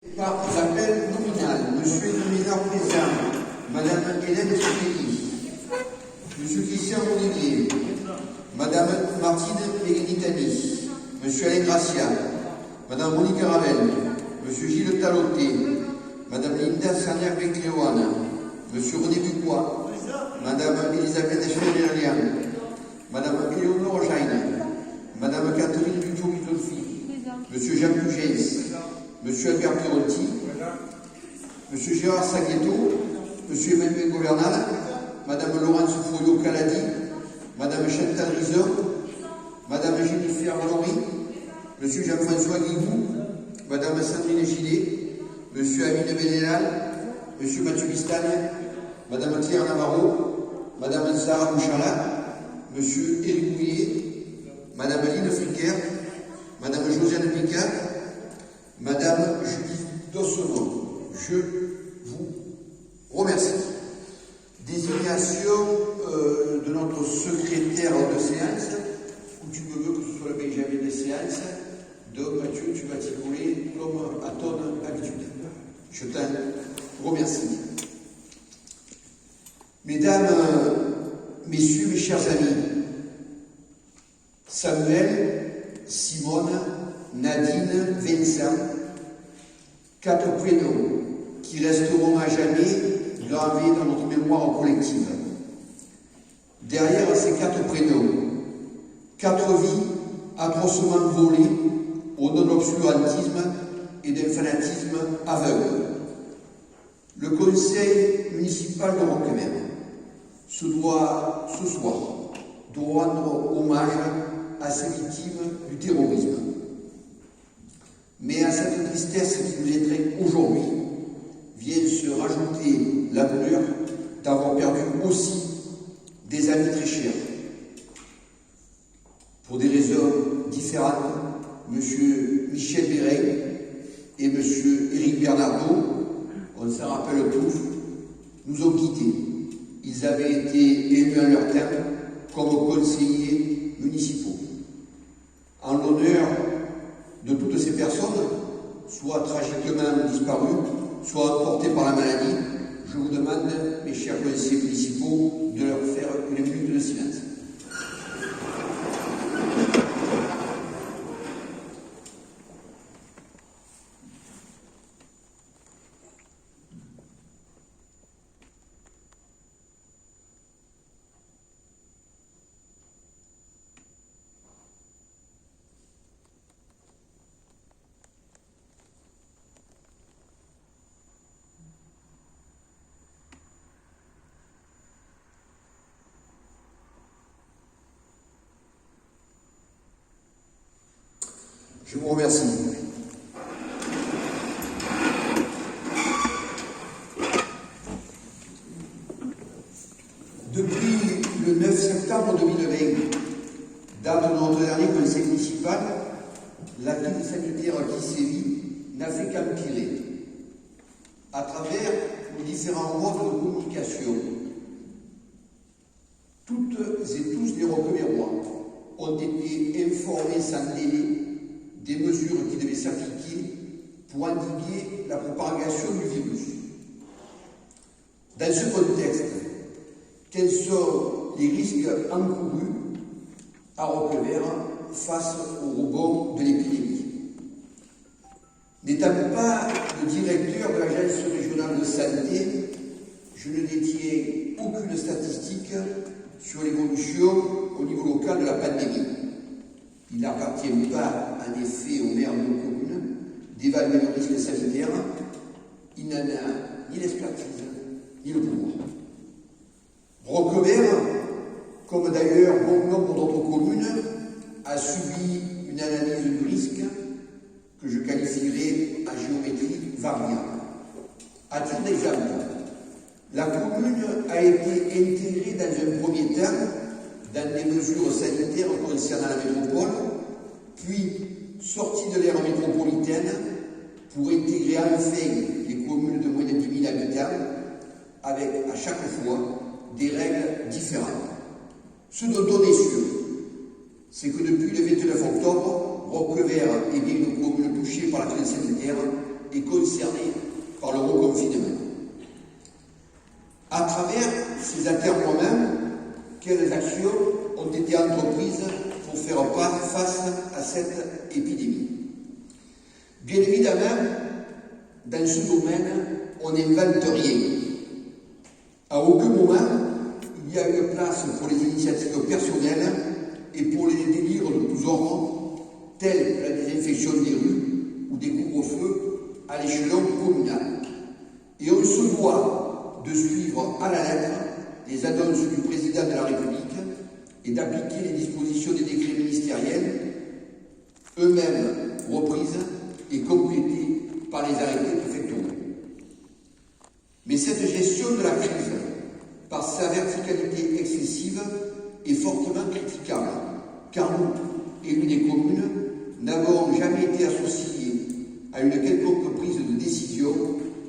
Par appel nominal, Monsieur le Ministre Président, Madame Hélène Soupéry, Monsieur Christian Olivier, Madame Martine Meganitani, Monsieur Alain Gracia, Madame Monique Ravel, Monsieur Gilles Taloté, Madame Linda Sarniac-Becléoane, Monsieur René Dubois, Madame Elisabeth Echeverrian, Madame Éléonore Jaine, Madame Catherine Duccio-Mitolfi, Monsieur Jean Pugens, Monsieur Albert Pirotti, Monsieur Gérard Saguetto, Monsieur Emmanuel Governal, Madame Laurence Fouriot-Caladi, Madame Chantal Rizor, Madame Jennifer Valory, Monsieur Jean-François Guigou, Madame Sandrine Gillet, Monsieur Amine Bénéal, Monsieur Mathieu Bistagne, Madame Claire Navarro, Madame Sarah Bouchala, Monsieur Éric Bouillet, Madame Lynne Fricker, Madame Josiane Picard, Madame Judith Dossono, je vous remercie. Désignation de notre secrétaire de séance, où tu veux que ce soit le Benjamin des séances. Donc Mathieu, tu vas t'y coller comme à ton habitude. Je t'en remercie. Mesdames, Messieurs, mes chers amis, Samuel, Simone, Nadine, Vincent, 4 prénoms qui resteront à jamais gravés dans notre mémoire collective. Derrière ces 4 prénoms, 4 vies atrocement volées au nom d'obscurantisme et d'un fanatisme aveugle. Le conseil municipal de Roquemer se doit ce soir de rendre hommage à ces victimes du terrorisme. Mais à cette tristesse qui nous étreint aujourd'hui, vient se rajouter la douleur d'avoir perdu aussi des amis très chers. Pour des raisons différentes, M. Michel Béret et M. Éric Bernardo, on s'en rappelle tous, nous ont quittés. Ils avaient été élus en leur temps comme conseillers municipaux. En l'honneur de toutes ces personnes, soit tragiquement disparues, soit emportées par la maladie, je vous demande, mes chers conseillers municipaux, de leur faire une minute de silence. Je vous remercie. Depuis le 9 septembre 2020, date de notre dernier conseil municipal, la crise sanitaire qui sévit n'a fait qu'empirer. À travers les différents modes de communication, toutes et tous les Roquemerois ont été informés sans délai des mesures qui devaient s'appliquer pour endiguer la propagation du virus. Dans ce contexte, quels sont les risques encourus à Roquemer face au rebond de l'épidémie? N'étant pas le directeur de l'Agence régionale de santé, je ne détiens aucune statistique sur l'évolution au niveau local de la pandémie. Il n'appartient pas, en effet, au maire de nos communes d'évaluer le risque sanitaire. Il n'en a ni l'expertise, ni le pouvoir. Roquemer, comme d'ailleurs bon nombre d'autres communes, a subi une analyse du risque que je qualifierais en géométrie variable. À titre d'exemple, la commune a été intégrée dans un premier temps dans des mesures sanitaires concernant la métropole, puis sortie de l'ère métropolitaine pour intégrer enfin les communes de moins de 10 000 habitants, avec à chaque fois des règles différentes. Ce dont on est sûr, c'est que depuis le 29 octobre, Roquemer est bien une commune touchée par la crise sanitaire est concerné par le reconfinement. À travers ces atermoiements, quelles actions ont été entreprises pour faire face à cette épidémie? Bien évidemment, dans ce domaine, on n'invente rien. À aucun moment, il y a eu place pour les initiatives personnelles et pour les délires de tous ordres, tels que la désinfection des rues ou des couvre-feux à l'échelon communal. Et on se doit de suivre à la lettre les annonces du président de la République et d'appliquer les dispositions des décrets ministériels, eux-mêmes reprises et complétés par les arrêtés préfectoraux. Mais cette gestion de la crise, par sa verticalité excessive, est fortement critiquable, car nous, élus des communes, n'avons jamais été associés à une quelconque prise de décision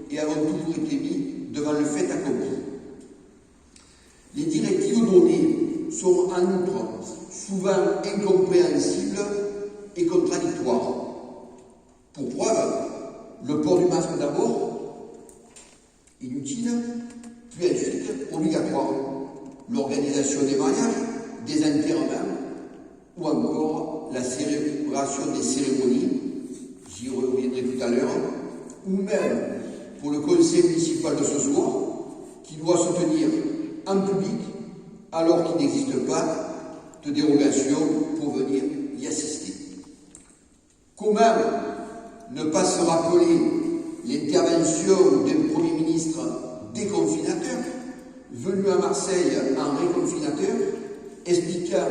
et avons toujours été mis devant le fait accompli. Les directives données sont en outre souvent incompréhensibles et contradictoires. Pour preuve, le port du masque d'abord, inutile, puis ensuite obligatoire. L'organisation des mariages, des enterrements, ou encore la célébration des cérémonies, j'y reviendrai tout à l'heure, ou même pour le conseil municipal de ce soir, qui doit se tenir en public alors qu'il n'existe pas de dérogation pour venir y assister. Comment ne pas se rappeler l'intervention d'un Premier ministre déconfinateur, venu à Marseille en réconfinateur, expliquant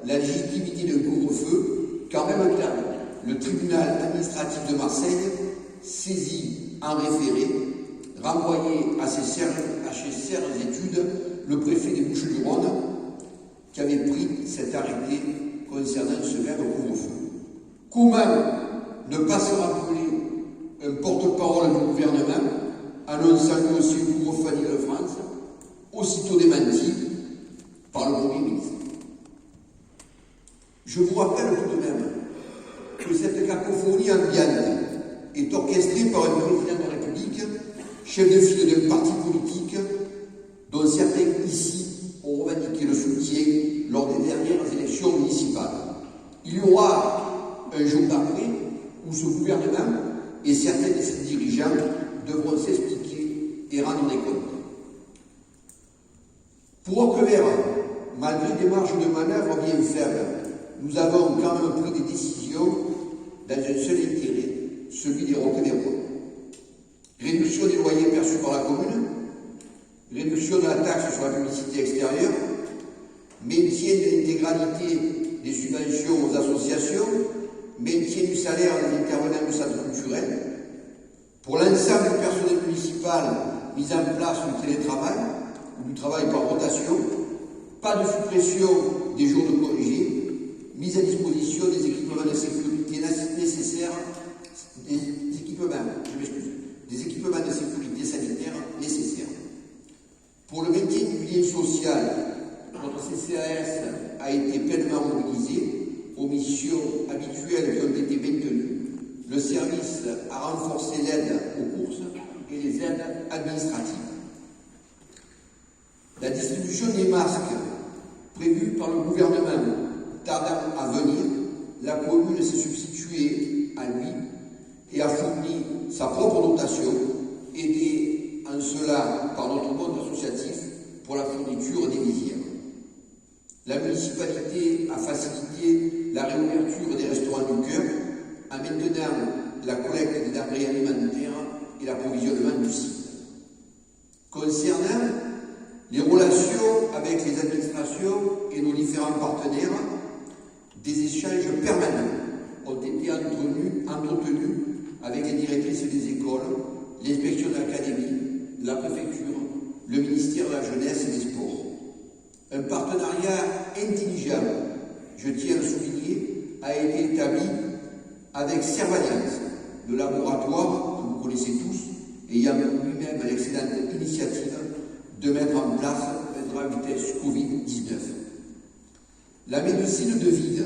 la légitimité d'un couvre-feu, qu'en même temps, le tribunal administratif de Marseille saisit en référé, renvoyé à ses serres études, le préfet des Bouches-du-Rhône, qui avait pris cet arrêté concernant ce même couvre-feu. Comment ne pas se rappeler un porte-parole du gouvernement annonçant lui aussi un couvre-feu de France, aussitôt démenti par le Premier ministre. Je vous rappelle tout de même que cette cacophonie ambiante est orchestrée par un président de la République, chef de file d'un parti politique dont certains ici ont revendiqué le soutien lors des dernières élections municipales. Il y aura un jour d'après où ce gouvernement et certains de ses dirigeants devront s'expliquer et rendre des comptes. Pour Ocquevert, malgré des marges de manœuvre bien faibles, nous avons quand même pris des décisions dans un seul intérêt, celui des Roqueverrois. Réduction des loyers perçus par la commune, réduction de la taxe sur la publicité extérieure, maintien de l'intégralité des subventions aux associations, maintien du salaire des intervenants du centre culturel. Pour l'ensemble du personnel municipal, mise en place du télétravail ou du travail par rotation, pas de suppression des jours de congé, mise à disposition des équipements de sécurité nécessaires, des équipements de sécurité sanitaire nécessaires. Pour le maintien du lien social, notre CCAS a été pleinement mobilisé aux missions habituelles qui ont été maintenues. Le service a renforcé l'aide aux courses et les aides administratives. La distribution des masques prévue par le gouvernement tardant à venir, la commune s'est substituée à lui et a fourni sa propre dotation, aidée en cela par notre monde associatif pour la fourniture des visières. La municipalité a facilité la réouverture des restaurants du cœur en maintenant la collecte des denrées alimentaires et l'approvisionnement du site. Concernant les relations avec les administrations et nos différents partenaires, des échanges permanents ont été entretenus avec les directrices des écoles, l'inspection d'académie, la préfecture, le ministère de la Jeunesse et des Sports. Un partenariat intelligent, je tiens à le souligner, a été établi avec Servaliance, le laboratoire que vous connaissez tous, ayant lui-même l'excellente initiative de mettre en place un drive test Covid-19. La médecine de ville,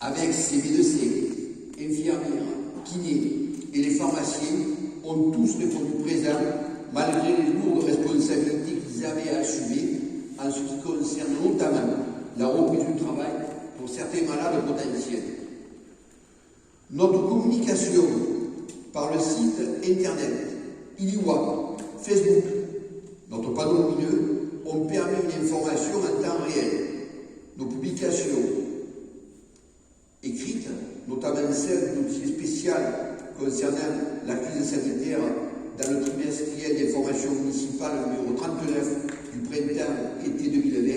avec ses médecins, infirmières, kinés, et les pharmaciens ont tous répondu présents malgré les lourdes responsabilités qu'ils avaient à assumer en ce qui concerne notamment la reprise du travail pour certains malades potentiels. Notre communication par le site internet, ILIWA, Facebook, notre panneau lumineux, ont permis une information en temps réel. Nos publications écrites, notamment celle du dossier spécial concernant la crise sanitaire dans le trimestriel d'information municipale numéro 39 du printemps-été 2020,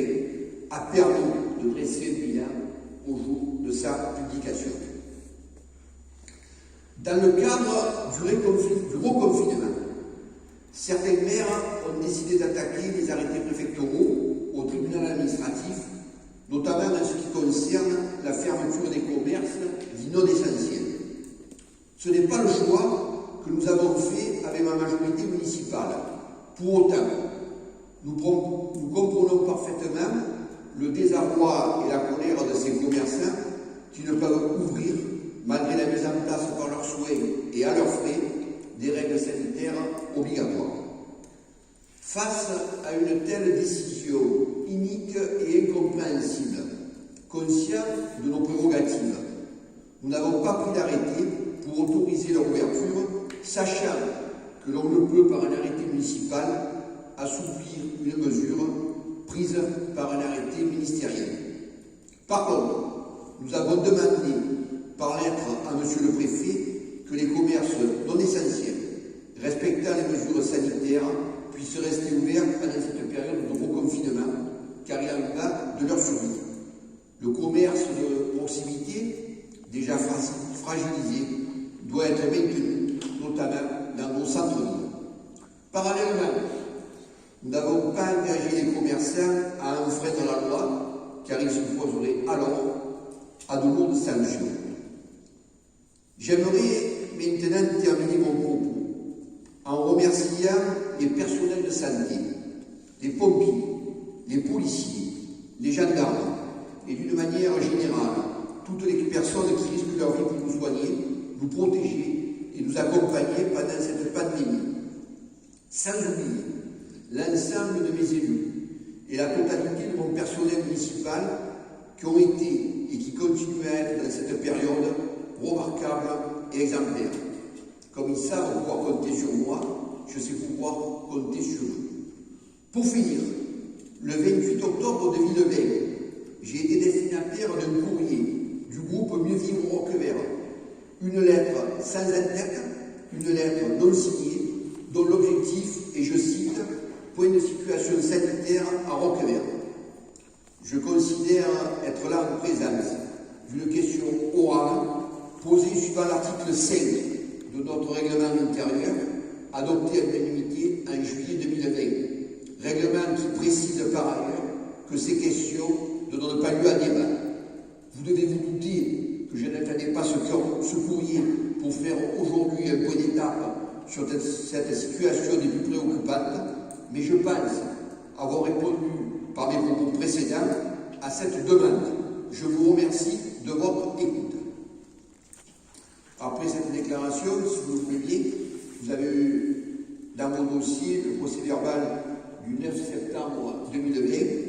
a permis de dresser le bilan au jour de sa publication. Dans le cadre du reconfinement, certains maires ont décidé d'attaquer les arrêtés préfectoraux au tribunal administratif, notamment en ce qui concerne la fermeture des commerces dits non essentiels. Ce n'est pas le choix que nous avons fait avec ma majorité municipale. Pour autant, nous comprenons parfaitement le désarroi et la colère de ces commerçants qui ne peuvent ouvrir malgré la mise en place par leurs souhaits et à leurs frais des règles sanitaires obligatoires. Face à une telle décision inique et incompréhensible, conscients de nos prérogatives, nous n'avons pas pris d'arrêté pour autoriser leur ouverture, sachant que l'on ne peut, par un arrêté municipal, assouplir une mesure prise par un arrêté ministériel. Par contre, nous avons demandé par lettre à M. le Préfet que les commerces non essentiels, respectant les mesures sanitaires, puissent rester ouverts pendant cette période de reconfinement, car il en va de leur survie. Le commerce de proximité, déjà fragilisé, doit être maintenu, notamment dans nos centres-villes. Parallèlement, nous n'avons pas engagé les commerçants à enfreindre la loi, car ils s'opposeraient alors à de lourdes sanctions. J'aimerais maintenant terminer mon propos en remerciant les personnels de santé, les pompiers, les policiers, les gendarmes et d'une manière générale, toutes les personnes qui risquent leur vie pour nous soigner, nous protéger et nous accompagner pendant cette pandémie. Sans oublier l'ensemble de mes élus et la totalité de mon personnel municipal qui ont été et qui continuent à être dans cette période remarquable et exemplaire. Comme ils savent pouvoir compter sur moi, je sais pouvoir compter sur eux. Pour finir, le 28 octobre 2020, j'ai été destinataire d'un courrier du groupe Mieux Vivre Roquevert. Une lettre sans en-tête, une lettre non signée, dont l'objectif est, je cite, « Point de situation sanitaire à Roquevert ». Je considère être là en présence d'une question orale posée suivant l'article 5 de notre règlement intérieur, adopté à l'unanimité en juillet 2020. Règlement qui précise par ailleurs que ces questions ne donnent pas lieu à débat. Vous devez vous douter que je n'attendais pas ce courrier pour faire aujourd'hui un point d'étape sur cette situation des plus préoccupantes, mais je pense avoir répondu par mes propos précédents à cette demande. Je vous remercie de votre écoute. Après cette déclaration, si vous le voulez bien, vous avez eu dans mon dossier le procès-verbal du 9 septembre 2020.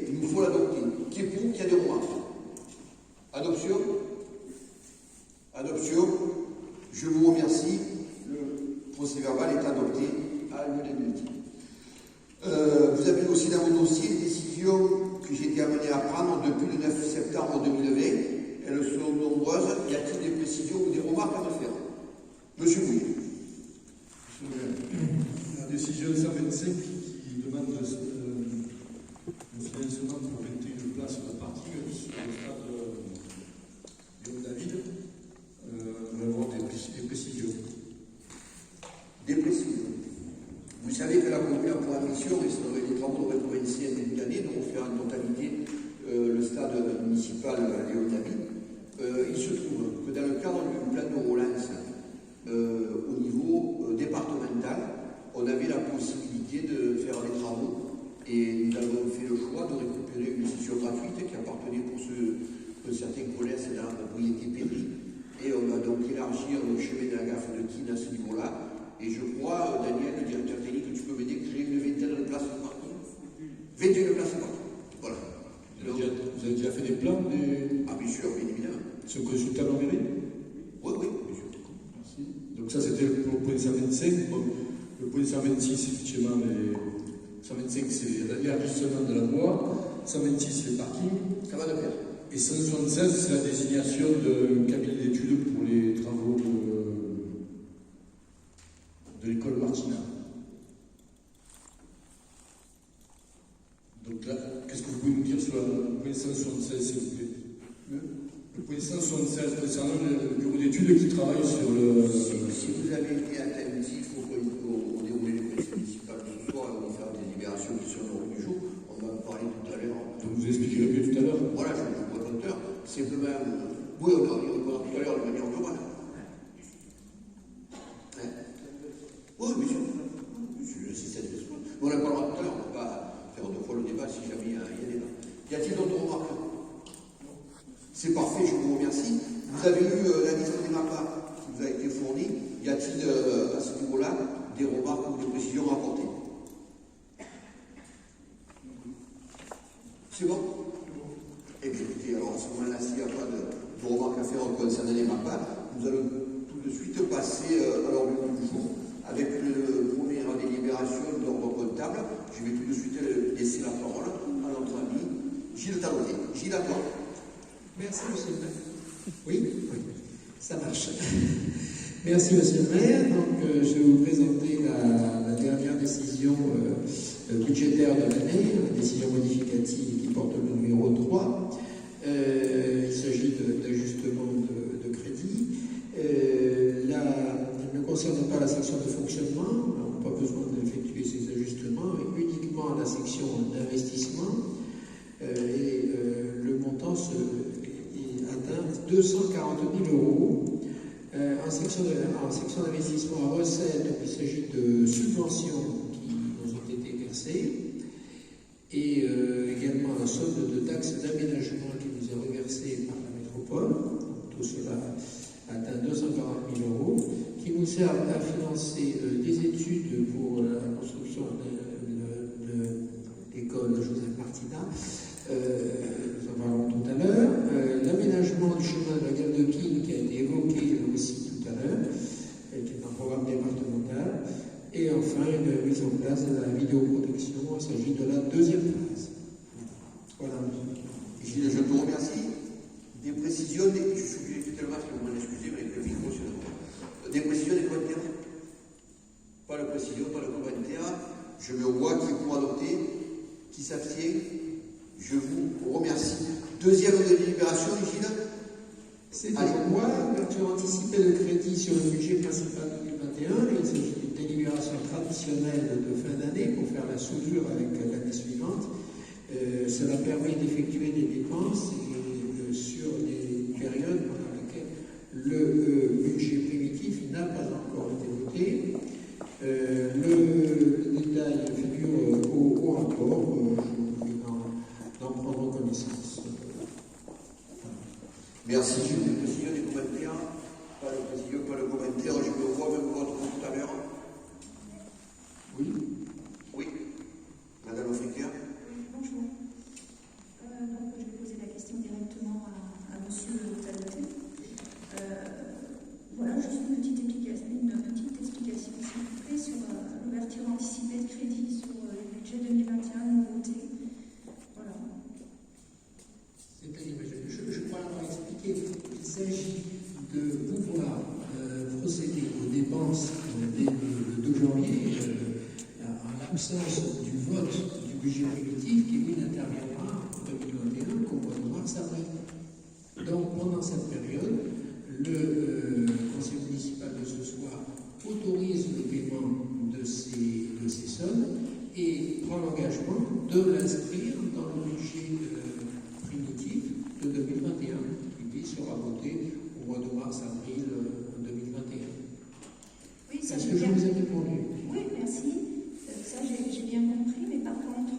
Il nous faut l'adopter. Qui est pour? Qui a des remarques? Adoption? Adoption. Je vous remercie. Le procès-verbal est adopté à l'unanimité. Vous avez aussi dans mon dossier les décisions que j'ai été amené à prendre depuis le 9 septembre 2020. Elles sont nombreuses. Y a-t-il des précisions ou des remarques à me faire? Monsieur Bouillet. La décision 125 qui demande un financement pour 21 places de parking sur le stade Léon David. Nous avons des précisions. Des précisions. Vous savez que la commune a pour ambition, et les travaux auraient commencé en début d'année, de refaire en totalité le stade municipal Léon David. Il se trouve que dans le cadre du plan de relance au niveau départemental, on avait la possibilité de faire des travaux et nous avons fait le choix de récupérer une session gratuite qui appartenait pour un certain collège dans la propriété Péry et on a donc élargir le chemin de la gare de Kin à ce niveau-là. Et je crois, Daniel, le directeur technique, que tu peux m'aider, créer une vingtaine de places de parking. 21 places de parking. Voilà. Vous avez déjà fait des plans Ah, bien sûr, bien évidemment. Ce consultant en mairie? Oui, oui, bien sûr. Merci. Donc ça, c'était pour le point 125. Bon, le point 126, effectivement, 125, c'est l'élargissement de la voie. 126, c'est le parking. Ça va de pair. Et 176, c'est la désignation d'un cabinet d'études pour les travaux de l'école Martina. Donc là, qu'est-ce que vous pouvez nous dire sur le point 176, s'il vous plaît? Le point 176 concernant le bureau d'études qui travaille sur le... Si vous avez été attentif au déroulé du conseil municipal de ce soir, on va faire des libérations qui sont l'ordre du jour. On va en parler tout à l'heure. Donc vous expliquerez mieux tout à l'heure. Voilà, je vous vois l'auteur. Simplement, oui, on en reviendra tout à l'heure de manière globale. Oui, bien sûr. Je sais cette question. On en parlera tout à l'heure. On ne va pas faire deux fois le débat si jamais il y a débat. Y a-t-il d'autres remarques? C'est parfait, je vous remercie. Vous avez eu la liste des mapas qui vous a été fournie. Y a-t-il à ce niveau-là des remarques ou des précisions à apporter? C'est bon? Eh bien, écoutez, alors à ce moment-là, s'il n'y a pas de remarques à faire concernant les mapas, nous allons tout de suite passer à l'ordre du jour avec le première délibération d'ordre comptable. Je vais tout de suite laisser la parole à notre ami Gilles Talonnet. Gilles, à toi. Merci, monsieur le maire. Oui, ça marche. Merci, monsieur le maire. Donc, je vais vous présenter la dernière décision budgétaire de l'année, la décision modificative qui porte le numéro 3. Il s'agit d'ajustement de crédit. Elle ne concerne pas la section de fonctionnement. On n'a pas besoin d'effectuer ces ajustements, mais uniquement la section d'investissement. Le montant atteint 240 000 euros. En section d'investissement à recettes, il s'agit de subventions qui nous ont été versées et également un solde de taxes d'aménagement qui nous est reversé par la métropole. Donc, tout cela atteint 240 000 euros qui nous servent à financer des études pour la construction de l'école Joseph Martina. Nous en parlons tout à l'heure. L'aménagement du chemin de la gare de King qui a été évoqué aussi tout à l'heure, qui est un programme départemental. Et enfin, une mise en place de la vidéoprotection. Il s'agit de la deuxième phase. Voilà. Gilles, je te remercie. Des précisions, je suis tellement que vous m'en excusez, mais le micro, c'est le des précisions, des commentaires? Pas de précision, pas de commentaires. Je me vois qui est pour adopter, qui s'abstient. Je vous remercie. Deuxième délibération, Gilles. C'est pour moi, l'ouverture anticipée de crédit sur le budget principal 2021. Il s'agit d'une délibération traditionnelle de fin d'année pour faire la soudure avec l'année suivante. Cela permet d'effectuer des dépenses sur des périodes pendant lesquelles le budget primitif n'a pas encore été voté. Le détail figure au rapport. Je vais d'en prendre connaissance. Merci, Gilles. Des précisions, des commentaires? Pas de précision, pas de commentaires. Je me vois même votre tout à l'heure. Oui. Oui. Madame Africain. Oui, bonjour. Donc, je vais poser la question directement à monsieur Talonnet. Voilà, juste une petite explication, s'il vous plaît, sur l'ouverture anticipée de crédit sur le budget 2021 nouveauté. Voilà. Je crois avoir expliqué qu'il s'agit de pouvoir procéder aux dépenses dès le 2 janvier, en l'absence du vote du budget primitif qui, lui, n'interviendra en 2021 qu'au mois de mars-avril. Donc, pendant cette période, le conseil municipal de ce soir autorise le paiement de ces sommes et prend l'engagement de l'inscrire dans le budget primitif de 2021, qui lui sera voté au mois de mars-avril 2021. Oui, ça Est-ce j'ai que je bien... vous ai répondu? Oui, merci. Ça, j'ai bien compris, mais par contre,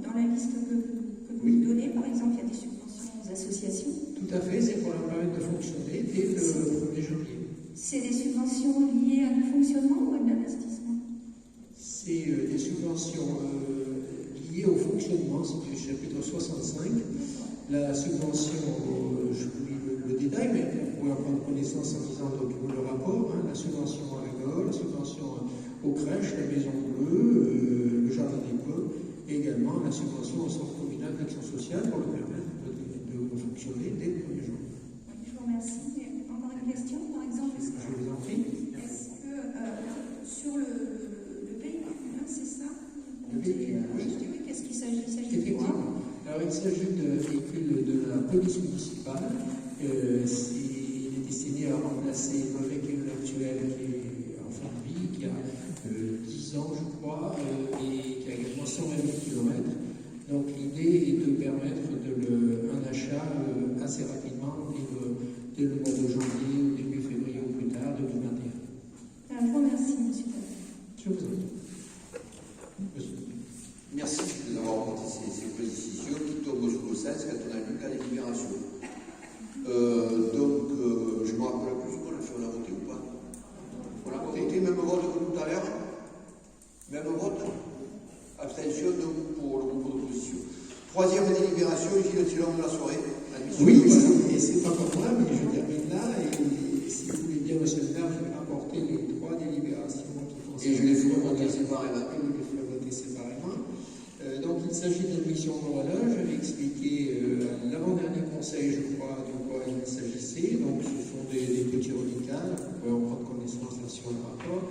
dans la liste que vous nous donnez, par exemple, il y a des subventions aux associations. Tout à fait, c'est pour leur permettre de fonctionner dès le 1er janvier. C'est des subventions liées à du fonctionnement ou à de l'investissement? C'est des subventions liées au fonctionnement, c'est du chapitre 65. La subvention, je vous lis le détail, mais vous pouvez en prendre connaissance en lisant le rapport, hein, la subvention à l'école, la subvention aux crèches, la maison bleue, le jardin des coins, et également la subvention au centre communal d'action sociale pour le permettre de fonctionner dès le premier jour. Oui, je vous remercie. Et encore une question, par exemple, Je vous en prie. est-ce que sur le véhicule, hein, c'est ça? Le véhicule, oui. Oui, qu'est-ce qu'il s'agit? Il s'agit de quoi? Effectivement. Alors, il s'agit de véhicules de la police municipale. Il est destiné à remplacer le véhicule actuel qui est en fin de vie, qui a 10 ans, je crois, et qui a également 120 km. Donc, l'idée est de permettre un achat assez rapidement, dès le mois de janvier ou début février ou plus tard, 2021. Je vous remercie, monsieur. Je vous en prie. Monsieur. Merci d'avoir apporté ces précisions qui tombent sous le sens quand on a lu la délibération. Je me rappelle plus qu'on a fait, on a voté ou pas? On a voté, même vote que tout à l'heure? Même vote? Abstention donc pour le groupe d'opposition. Troisième délibération, Gilles Thillon de la soirée. Oui, et c'est pas pour moi, mais je termine là, et si vous voulez bien, monsieur le maire, je vais rapporter les 3 délibérations qui concernent. Et je les ferai voter séparément. Et vous les ferez voter séparément. Donc, il s'agit d'une mission Morala. J'avais expliqué à l'avant-dernier conseil, je crois, de quoi il s'agissait. Donc, ce sont des petits reliquats. Vous pouvez en prendre connaissance là sur le rapport.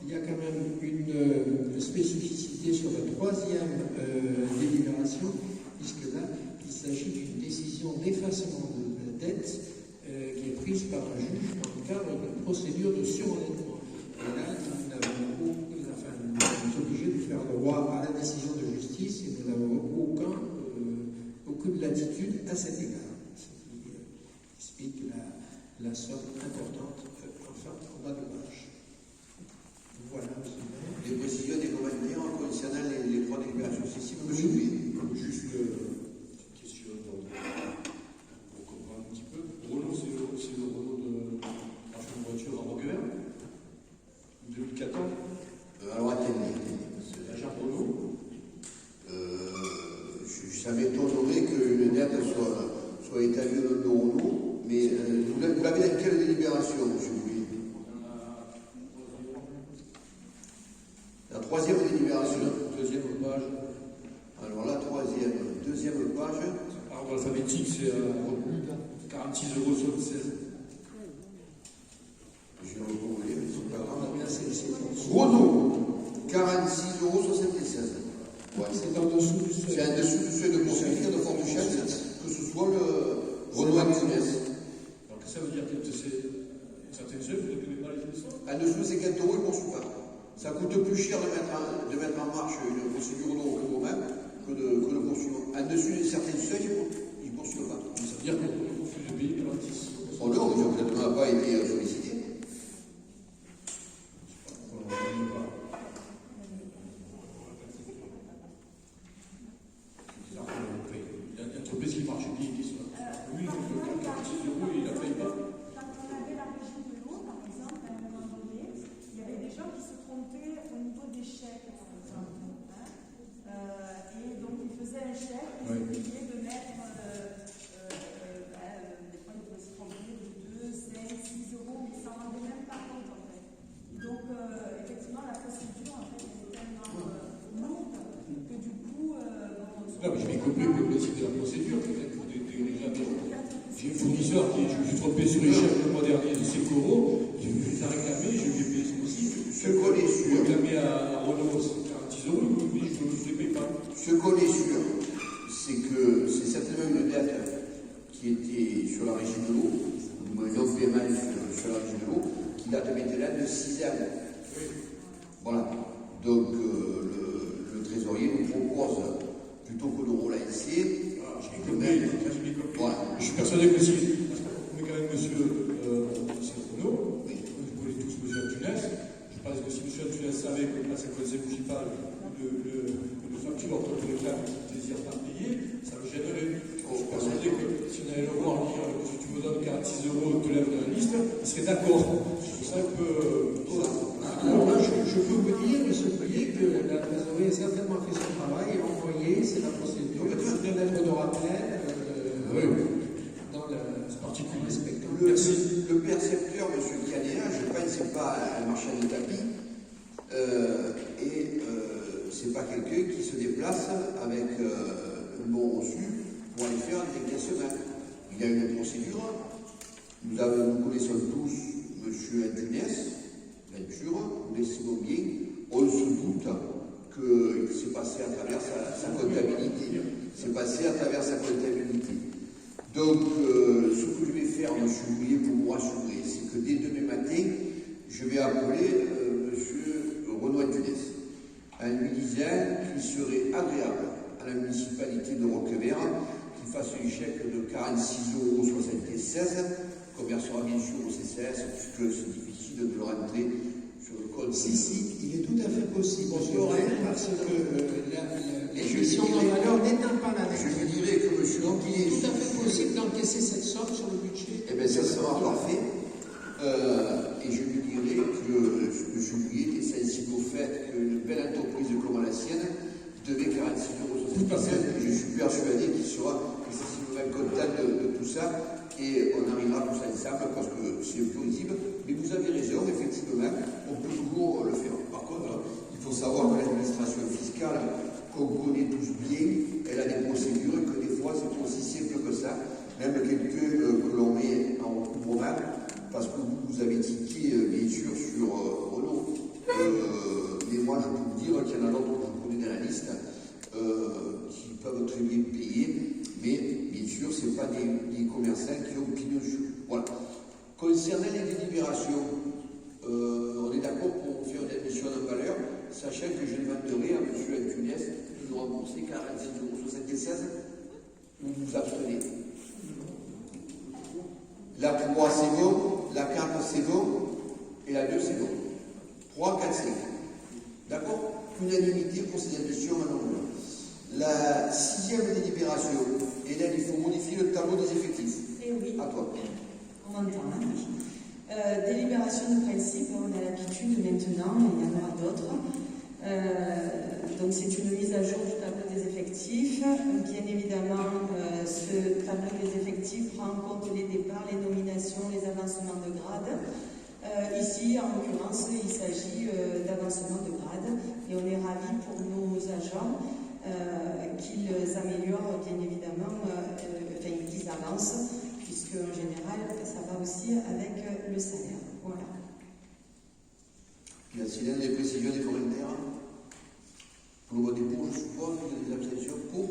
Il y a quand même une spécificité sur la 3e délibération, puisque là, il s'agit d'une décision d'effacement de la dette qui est prise par un juge dans le cadre d'une procédure de surendettement. Et là, nous sommes obligés de faire droit à la décision de justice et nous n'avons aucune latitude à cet égard. Ce qui explique la somme importante en bas de page. Voilà, monsieur le maire. Des précisions, des commentaires concernant les 3 délibérations successives, monsieur Louis. Juste une question pour comprendre un petit peu. Renault, c'est le Renault de l'achat de voiture à Rogueur, 2014. Alors attendez. L'agent Renault. Ça m'étonnerait qu'une dette soit établie au nom de Renault, mais vous l'avez dans quelle délibération, monsieur Louis? La 3e délibération. Deuxième page. Alors la 2e page. Arbre alphabétique, c'est 46,76 €. Je vais recouvrir, mais c'est pas grave. Bien, c'est Renault, 46,76 €. Ouais. c'est en dessous du seuil. C'est en dessous du seuil de poursuite, il y a de fortes chances que ce soit le Renault Express. Donc ça veut dire que c'est une certaine somme, vous ne devez pas les histoires. En dessous de 50 €, il ne poursuit pas. Ça coûte plus cher de mettre en marche une procédure d'encouvrement que de poursuivre. En dessous de certains seuils, il ne poursuit pas. Ça veut dire qu'on refuse de payer gratis. Oh non, mais peut-être n'a pas été sollicité. Il y a une entreprise qui marche bien, qui soit. Lui, il fait 46 €, il ne la paye pas. Quand on avait la régie de l'eau, par exemple, à un moment donné, il y avait des gens qui se trompaient au niveau des chèques, par exemple. Et donc, ils faisaient un chèque, ils oubliaient de mettre, des fois, ils pouvaient se tromper de 2, 5, 6 €, mais ils s'en rendaient même pas compte, en fait. Donc, effectivement, la procédure, en fait, elle est tellement lourde que du coup, Non, mais je vais copier le principe de la procédure, peut-être pour des réglations. J'ai un fournisseur je me suis trompé sur les chèques le mois dernier de 5 €, je vais les réclamer, je vais payer ce mois-ci. Ce qu'on est Je sûr, vais réclamer à Renault 46 €, mais je ne les paye pas. c'est que c'est certainement une dette qui était sur la régie de l'eau, ou un non-paiement sur la régie de l'eau, qui date maintenant de 6 ans. Voilà. Donc le trésorier nous propose, plutôt que de relancer, voilà. Je suis persuadé que si, parce qu'on est quand même monsieur Renault, vous connaissez tous monsieur Antunes, je pense que si monsieur Antunes savait que place à conseil municipal, le facture entre le réclame et le désire pas payer, ça le gênerait. Je suis persuadé que si on allait le voir dire, si tu me donnes 46 € et te lèves de la liste, il serait d'accord. Sur ça, ça que... Alors là, je peux vous dire, M. Pouillet, que la trésorerie a certainement fait son travail et envoyé, c'est la procédure, une lettre de rappel dans le particulier spectacle. Le percepteur, M. Canéa, je pense, c'est pas un marchand de tapis, c'est pas quelqu'un qui se déplace avec un bon reçu pour aller faire des déplacements. Il y a une procédure. Nous connaissons tous M. Antunes, bien sûr, vous laissez bien, on se doute que c'est passé à travers sa comptabilité. C'est passé à travers sa comptabilité. Donc, ce que je vais faire, M. Bouillet, pour vous rassurer, c'est que dès demain matin, je vais appeler M. Renaud Antunes en lui disant qu'il serait agréable à la municipalité de Roquevert qu'il fasse un chèque de 46,76 €, qu'on versera bien sûr au CCS, puisque c'est difficile de le rentrer sur le code. Si, il est tout à fait possible. On C'est saurait vrai. parce que l'émission en valeur n'éteint pas la Je dette. me dirais que M. Il est Antunes, tout à fait possible d'encaisser cette somme sur le budget. eh bien, ça sera parfait. Et je lui dirai que M. Bouillet est sensible au fait qu'une belle entreprise comme la sienne devait 46,77 €. Je suis persuadé qu'il sera excessivement content de tout ça et on arrivera tous ensemble parce que c'est un peu risible. Mais vous avez raison, effectivement, on peut toujours le faire. Par contre, il faut savoir que l'administration fiscale, qu'on connaît tous bien, elle a des procédures et que des fois c'est pas aussi simple que ça. Même quelqu'un que l'on met en recouvrement, parce que vous avez tiqué bien sûr sur Renault. Mais moi je peux vous dire qu'il y en a d'autres que je connais dans la liste qui peuvent très bien payer, mais bien sûr ce n'est pas des commerçants qui ont pignon sur. Voilà. Concernant les délibérations, on est d'accord pour faire une admission en valeur, sachant que je demanderai à M. Antunes de nous rembourser 46,76 € ou vous abstenez. La 3 c'est bon, la 4 c'est bon, et la 2 c'est bon. 3, 4, 5. D'accord? Unanimité pour ces admissions en valeur. La 6e délibération, Hélène, il faut modifier le tableau des effectifs. Eh oui, À toi. on entend, hein. Délibération de principe, on a l'habitude maintenant, il y en aura d'autres. Donc c'est une mise à jour du tableau des effectifs. Bien évidemment, ce tableau des effectifs prend en compte les départs, les nominations, les avancements de grade. Ici, en l'occurrence, il s'agit d'avancement de grade et on est ravis pour nos agents qu'ils améliorent bien évidemment, qu'ils avancent, puisque en général, ça va aussi avec le salaire. Voilà. Puis la Célène, des précisions des commentaires. Pour le vote pour, je suppose, vous avez des abstentions pour.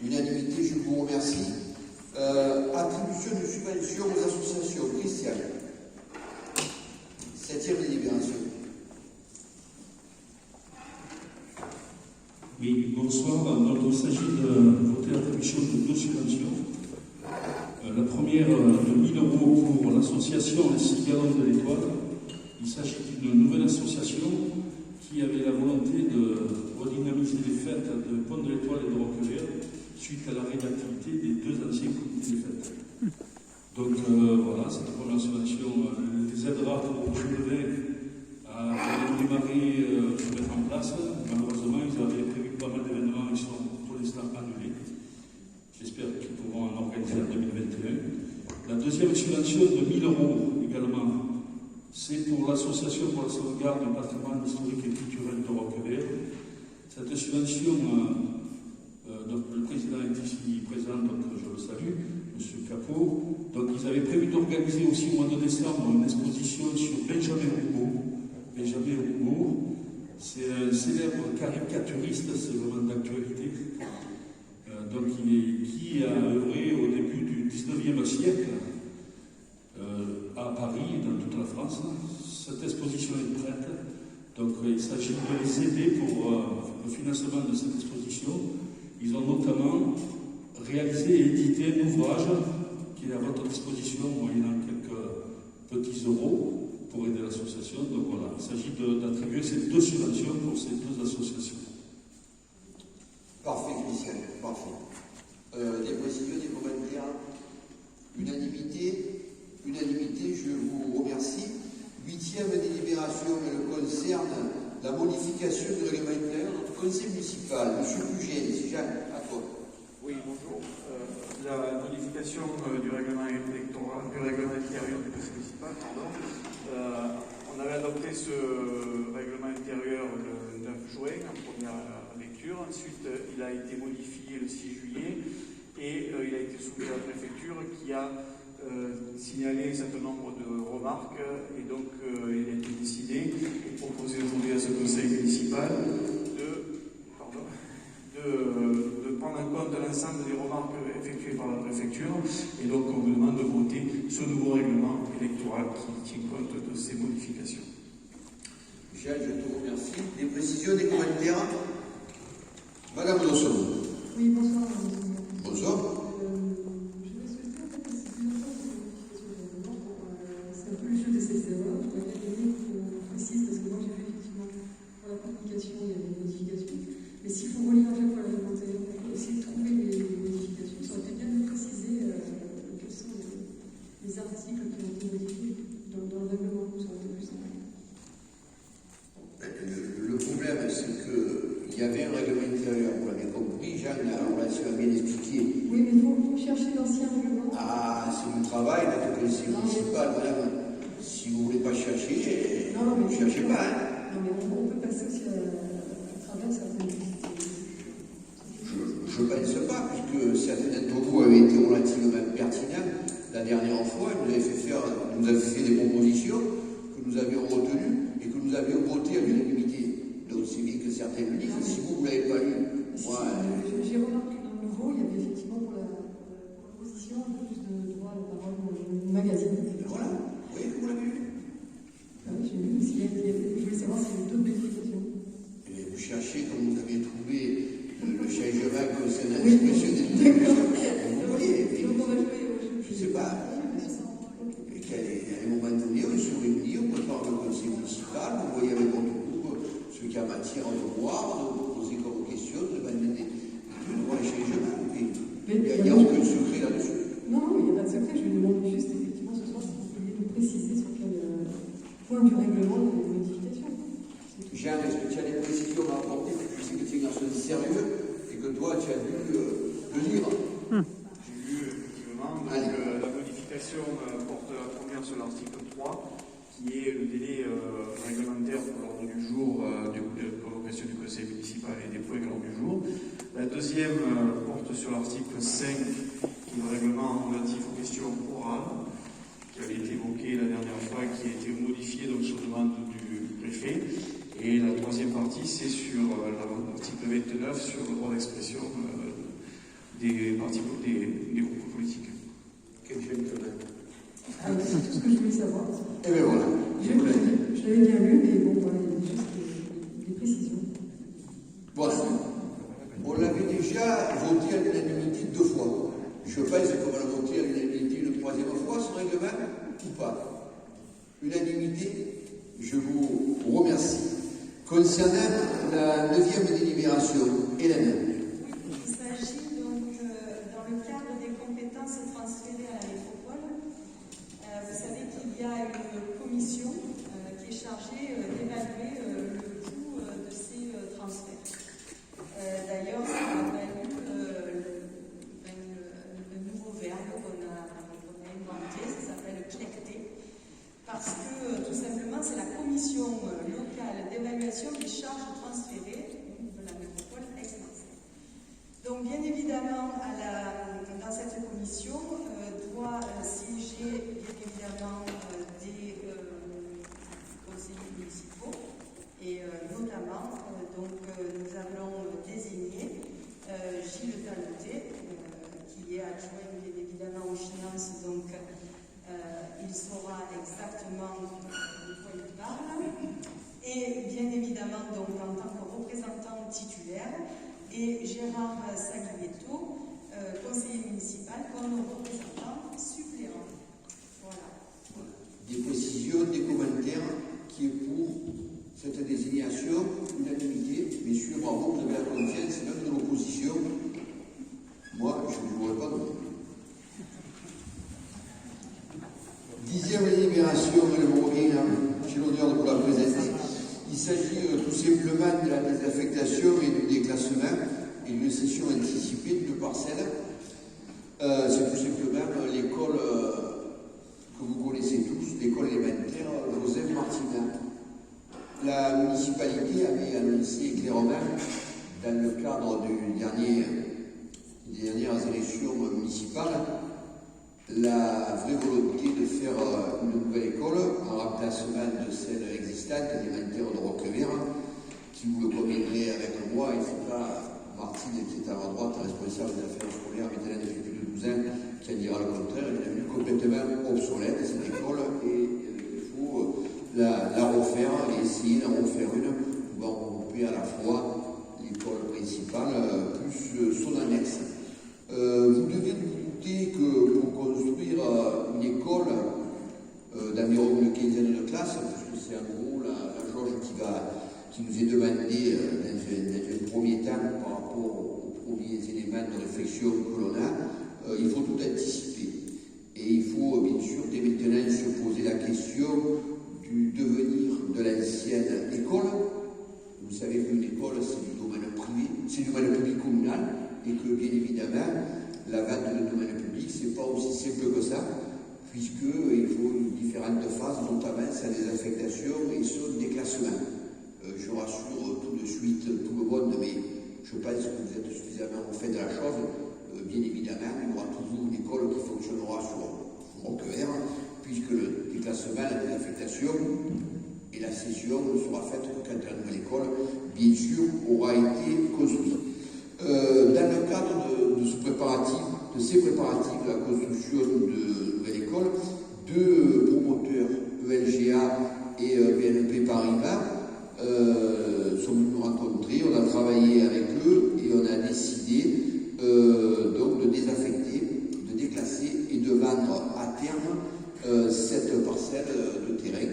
Unanimité, je vous remercie. Attribution de subventions aux associations. Christian. 7e délibération. Oui, bonsoir. Donc, il s'agit de voter l'attribution de 2 subventions. La première de 1 000 € pour l'association Les 6 Galons de l'Étoile. Il s'agit d'une nouvelle association qui avait la volonté de redynamiser les fêtes de Pont de l'Étoile et de Roquevert suite à l'arrêt d'activité des 2 anciens comités de fêtes. Donc voilà, cette première subvention les aidera au chemin à démarrer, se mettre en place. Malheureusement, ils avaient prévu pas mal d'événements, ils sont pour l'instant annulés. J'espère qu'ils pourront en organiser en 2021. La deuxième subvention de 1 000 € également, c'est pour l'association pour la sauvegarde du patrimoine historique et culturel de Roquevert. Cette subvention, donc le président est ici présent, donc je le salue, M. Capot. Donc ils avaient prévu d'organiser aussi au mois de décembre une exposition sur Benjamin Roubaud. Benjamin Roubaud, c'est un célèbre caricaturiste, c'est vraiment d'actualité. Donc qui a œuvré au début du 19e siècle à Paris, dans toute la France. Cette exposition est prête. Donc il s'agit de les aider pour le financement de cette exposition. Ils ont notamment réalisé et édité un ouvrage qui est à votre disposition, moyennant quelques petits euros pour aider l'association. Donc voilà, il s'agit d'attribuer ces 2 subventions pour ces 2 associations. Parfait, Christian, parfait. Des précisions, des commentaires. Unanimité, je vous remercie. Huitième délibération, elle concerne la modification du règlement intérieur du conseil municipal. Monsieur Puget, c'est Jacques, à toi. Oui, bonjour. La modification du règlement électoral, du règlement intérieur du conseil municipal, pardon. On avait adopté ce règlement intérieur le 9 juin en première lecture. Ensuite, il a été modifié le 6 juillet et il a été soumis à la préfecture qui a signalé un certain nombre de remarques et donc il a été décidé et proposé aujourd'hui à ce conseil municipal de prendre en compte l'ensemble des remarques effectuées par la préfecture et donc on vous demande de voter ce nouveau règlement électoral qui tient compte de ces modifications. Michel, je te remercie. Des précisions, des commentaires? Madame Dosson. Oui, bonsoir. Bonsoir. Je vais souhaiter en fait que c'est plusieurs fois que c'est un peu le jeu de ces erreurs. Je voudrais bien donner qu'on précise parce que moi j'ai vu effectivement pour la communication il y avait des modifications. Mais s'il faut relire à chaque fois la réglementaire pour essayer de trouver les modifications, ça aurait été bien de préciser quels sont les articles qui ont été modifiés dans le règlement. Ça aurait été plus simple. Le problème, c'est qu'il y avait un règlement intérieur, vous l'avez compris, Jean l'a bien expliqué. Oui, mais il faut chercher l'ancien règlement. Ah, c'est du travail, là, du conseil municipal, madame. Si vous ne voulez pas chercher, Non, mais ne cherchez pas. Hein. Non, mais on peut passer aussi à travers certaines listes. Je ne pense pas, puisque certains d'entre vous avaient été relativement pertinents. La dernière fois, nous avez fait des propositions que nous avions retenues et que nous avions votées à l'unanimité. Donc c'est bien que certains le disent. Si vous ne l'avez pas lu, moi... J'ai remarqué dans le nouveau, il y avait effectivement pour la proposition un peu plus de droit à la parole dans le magazine. Voilà, vous voyez que vous l'avez lu. Ah oui, j'ai lu, je voulais savoir s'il y avait d'autres modifications. Et vous cherchez, comme vous avez trouvé le changement concernant Oui, l'expression des vous voyez, donc on va jouer au jeu. je ne sais pas. Et qu'à un moment donné, on se réunit, on prépare le conseil municipal, vous voyez avec votre groupe ce qu'il y a matière de voir, de poser comme question, de demander de voir les changements. Il n'y a aucun secret là-dessus. Non, il n'y a pas de secret, je lui demande juste effectivement ce soir si vous pouviez nous préciser sur quel point du règlement il y a des modifications. Jean, est-ce que tu as des précisions à apporter? Tu sais que tu es un garçon sérieux et que toi, tu as dû le lire. J'ai lu effectivement la modification porte la première sur l'article 3 qui est le délai réglementaire pour l'ordre du jour de convocation du conseil municipal et des points à l'ordre du jour. La deuxième porte sur l'article 5 qui est le règlement relatif aux questions orales qui avait été évoqué la dernière fois et qui a été modifié donc sur demande du préfet. Et la troisième partie, c'est sur l'article 29 sur le droit d'expression des groupes politiques. Quel gentleman. Ah, c'est tout ce que je voulais savoir. Et bien voilà. Je l'avais bien lu, mais bon, voilà, il y avait juste des précisions. Voilà. On l'avait déjà voté à l'unanimité 2 fois. Je pense qu'on va le voter à l'unanimité une 3e fois, ce règlement, ou pas. Unanimité, je vous remercie. Concernant la 9e délibération, Hélène. Il s'agit donc, dans le cadre des compétences transférées à la métropole, vous savez qu'il y a une commission qui est chargée d'évaluer le coût de ces transferts. D'ailleurs, ça a valu le nouveau verbe qu'on a inventé, ça s'appelle clecter, parce que tout simplement c'est la commission locale d'évaluation des charges transférées de la métropole Aix-Marseille. Donc bien évidemment, dans cette commission doit siéger bien évidemment des conseillers municipaux et notamment nous allons désigner Gilles Talouté qui est adjoint bien évidemment aux finances, donc il saura exactement de quoi il parle. Et bien évidemment, donc, en tant que représentant titulaire, et Gérard Saglietto, conseiller municipal, comme représentant suppléant. Voilà. Des précisions, des commentaires, qui est pour cette désignation, unanimité. Messieurs, bravo, vous avez la confiance, même de l'opposition. Moi, je ne jouerai pas non plus. 10e délibération, le Maureen. s'agit tout simplement de la désaffectation et du déclassement et d'une cession anticipée d'une parcelle. C'est tout simplement l'école que vous connaissez tous, l'école élémentaire Joseph Martina. La municipalité avait annoncé clairement, dans le cadre des dernières élections municipales, la vraie volonté de faire une nouvelle école en remplacement de celle existante, élémentaire de Roquevert, qui vous le conviendrez avec moi, et c'est pas Martine qui est à ma droite, responsable des affaires scolaires, maintenant depuis plus de 12 ans, qui en dira le contraire. Elle est devenue complètement obsolète, cette école, et il faut la refaire et essayer d'en refaire une pour regrouper à la fois l'école principale plus son annexe. Vous devez vous douter que pour construire une école d'environ une quinzaine de classes, puisque c'est en gros la jauge qui nous est demandée dans un premier temps par rapport aux premiers éléments de réflexion que l'on a, il faut tout anticiper. Et il faut bien sûr dès maintenant se poser la question du devenir de l'ancienne école. Vous savez qu'une école, c'est du domaine privé, c'est du domaine public communal, et que bien évidemment, la vente de domaine public, c'est pas aussi simple que ça, puisqu'il faut différentes phases, notamment sa désaffectation et son déclassement. Je rassure tout de suite tout le monde, mais je pense que vous êtes suffisamment au fait de la chose. Bien évidemment, il y aura toujours une école qui fonctionnera sur Roquevert, puisque le déclassement, la désaffectation et la cession ne sera faite que quand la nouvelle école, bien sûr, aura été construite. Dans le cadre de ces préparatifs de la construction de nouvelle école, deux promoteurs, ELGA et BNP Paribas, sont venus nous rencontrer, on a travaillé avec eux et on a décidé donc de désaffecter, de déclasser et de vendre à terme cette parcelle de terrain,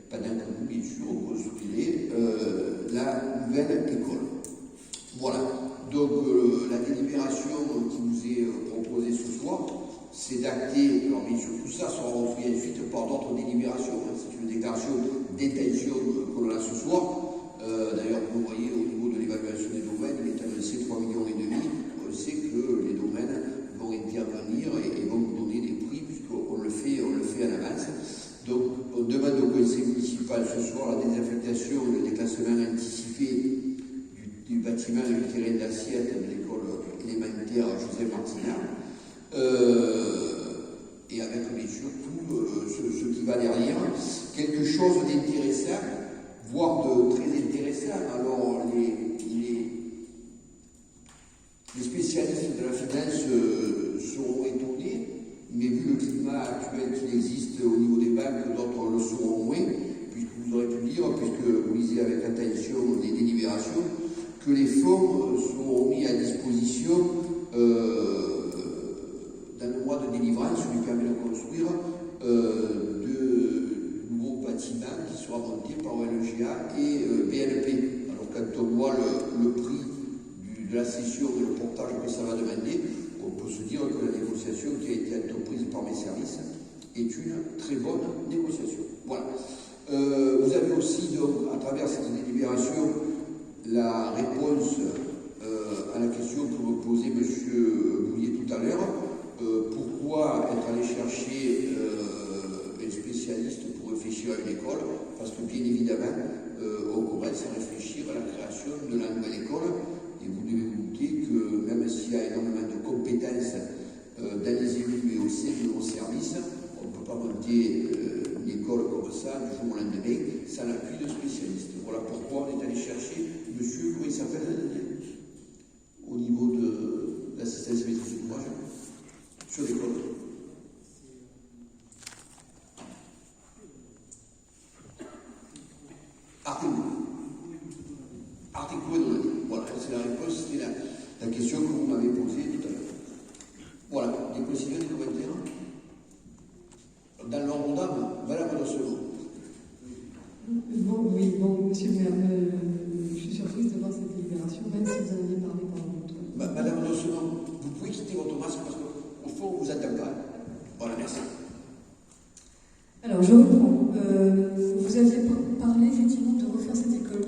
pendant que nous, bien sûr, on construirait la nouvelle école. Voilà. Donc la délibération qui nous est proposée ce soir, c'est d'acter, alors bien sûr tout ça sera repris ensuite par d'autres délibérations, c'est une déclaration d'intention que l'on a ce soir. D'ailleurs, vous voyez au niveau de l'évaluation des domaines, il est annoncé 3,5 millions. On sait que les domaines vont intervenir et vont nous donner des prix puisqu'on le fait en avance. Donc on demande au conseil municipal ce soir la désaffectation et le déclassement anticipé du bâtiment et du terrain d'assiette de l'école élémentaire Joseph Martina, et avec bien sûr tout ce qui va derrière. Quelque chose d'intéressant, voire de très intéressant. Alors les spécialistes de la finance seront étonnés, mais vu le climat actuel qu'il existe au niveau des banques, d'autres le seront moins, puisque vous aurez pu lire, puisque vous lisez avec attention les délibérations, que les fonds seront mis à disposition dans le mois de délivrance, ce qui permet de construire de nouveaux bâtiments qui seront montés par OLGA et BNP. Alors quand on voit le prix de la cession et le portage que ça va demander, on peut se dire que la négociation qui a été entreprise par mes services est une très bonne négociation. Voilà. Vous avez aussi, donc, à travers cette délibération, la réponse à la question que vous posez, M. Bouillet, tout à l'heure. Pourquoi être allé chercher un spécialiste pour réfléchir à une école? Parce que, bien évidemment, on commence à réfléchir à la création de la nouvelle école. Et vous devez vous douter que, même s'il y a énormément de compétences dans les élus et au sein de nos services, on ne peut pas monter une école comme ça du jour au lendemain sans l'appui de spécialistes. Voilà pourquoi on est allé chercher monsieur, comment il s'appelle, au niveau de l'assistance maîtrise d'ouvrage sur l'école. Article, voilà, c'est la réponse, c'était la question que vous m'avez posée tout à l'heure. Voilà, des consignes, des commentaires. Dans l'ordre d'âme, Madame Dossement. Bon, monsieur le maire, je suis surprise de voir cette délibération, même si vous en aviez parlé pendant longtemps. Madame Dossement, vous pouvez quitter votre masque parce qu'au fond, on ne vous attend pas. Voilà, merci. Alors, je reprends. Vous aviez parlé effectivement de refaire cette école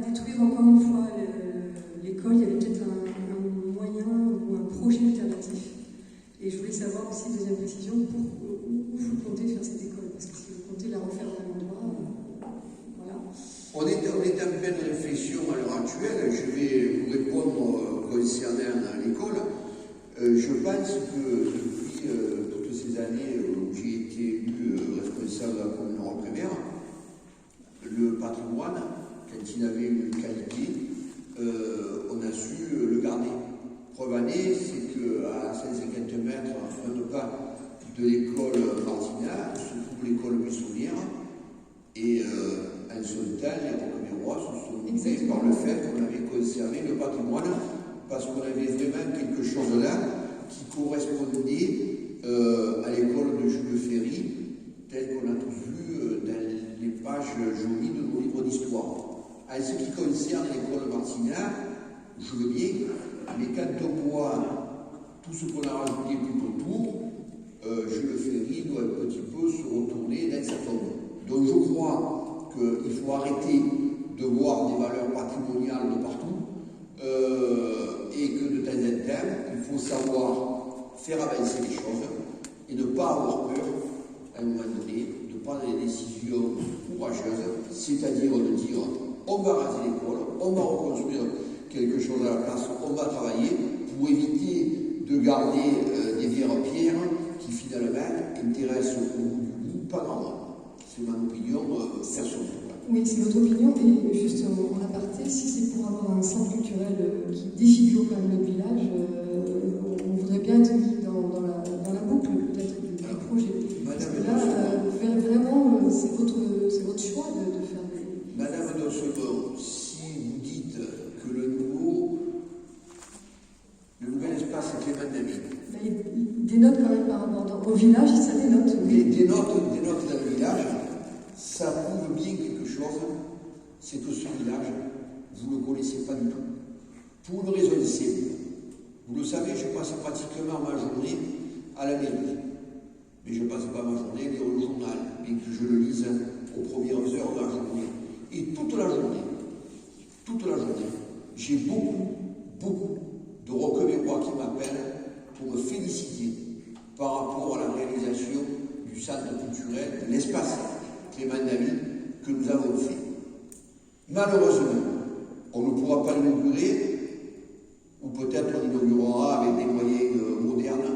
détruire encore une fois l'école, il y avait peut-être un moyen ou un projet alternatif. Et je voulais savoir aussi, deuxième précision, où vous comptez faire cette école, parce que si vous comptez la refaire au même endroit, voilà. On est en pleine réflexion à l'heure actuelle. Je vais vous répondre concernant l'école. Je pense que depuis toutes ces années où j'ai été élu responsable de la commune de Roquemer, le patrimoine, quand il avait une qualité, on a su le garder. Preuve année, c'est qu'à 150 mètres, un pas de l'école Martina, se trouve l'école Buissonnière, et en son temps, les Roquemerois se sont limités par le fait qu'on avait conservé le patrimoine, parce qu'on avait vraiment quelque chose là qui correspondait à l'école de Jules Ferry, telle qu'on a tous vu dans les pages jolies de nos livres d'histoire. En ce qui concerne l'école Martina, je veux bien, mais quand on voit tout ce qu'on a rajouté tout autour, Jules Ferry doit un petit peu se retourner dans sa tombe. Donc je crois qu'il faut arrêter de voir des valeurs patrimoniales de partout, et que de temps en temps, il faut savoir faire avancer les choses et ne pas avoir peur, à un moment donné, de prendre des décisions courageuses, c'est-à-dire de dire on va raser l'école, on va reconstruire quelque chose à la place, on va travailler pour éviter de garder des vieilles pierres qui finalement intéressent au bout du bout pas grand monde. C'est mon opinion personnelle. Oui, c'est votre opinion, et juste en aparté, si c'est pour avoir un centre culturel qui défigure quand même notre village, on voudrait bien être mis dans la boucle peut-être du projet. Parce que là, vraiment, c'est votre choix de faire des... Madame Dossegon, si vous dites que le nouvel espace Clément David, Il dénote quand même par rapport au village, ça dénote. oui. Des notes dans le village, ça prouve bien quelque chose, c'est que ce village, vous ne le connaissez pas du tout. Pour une raison simple. Vous le savez, je passe pratiquement ma journée à la mairie. Mais je ne passe pas ma journée lire le journal, bien que je le lise aux premières heures de la journée. Et toute la journée, j'ai beaucoup de Roquemerois qui m'appellent pour me féliciter par rapport à la réalisation du centre culturel, de l'espace Clément David que nous avons fait. Malheureusement, on ne pourra pas l'inaugurer, ou peut-être on l'inaugurera avec des moyens modernes,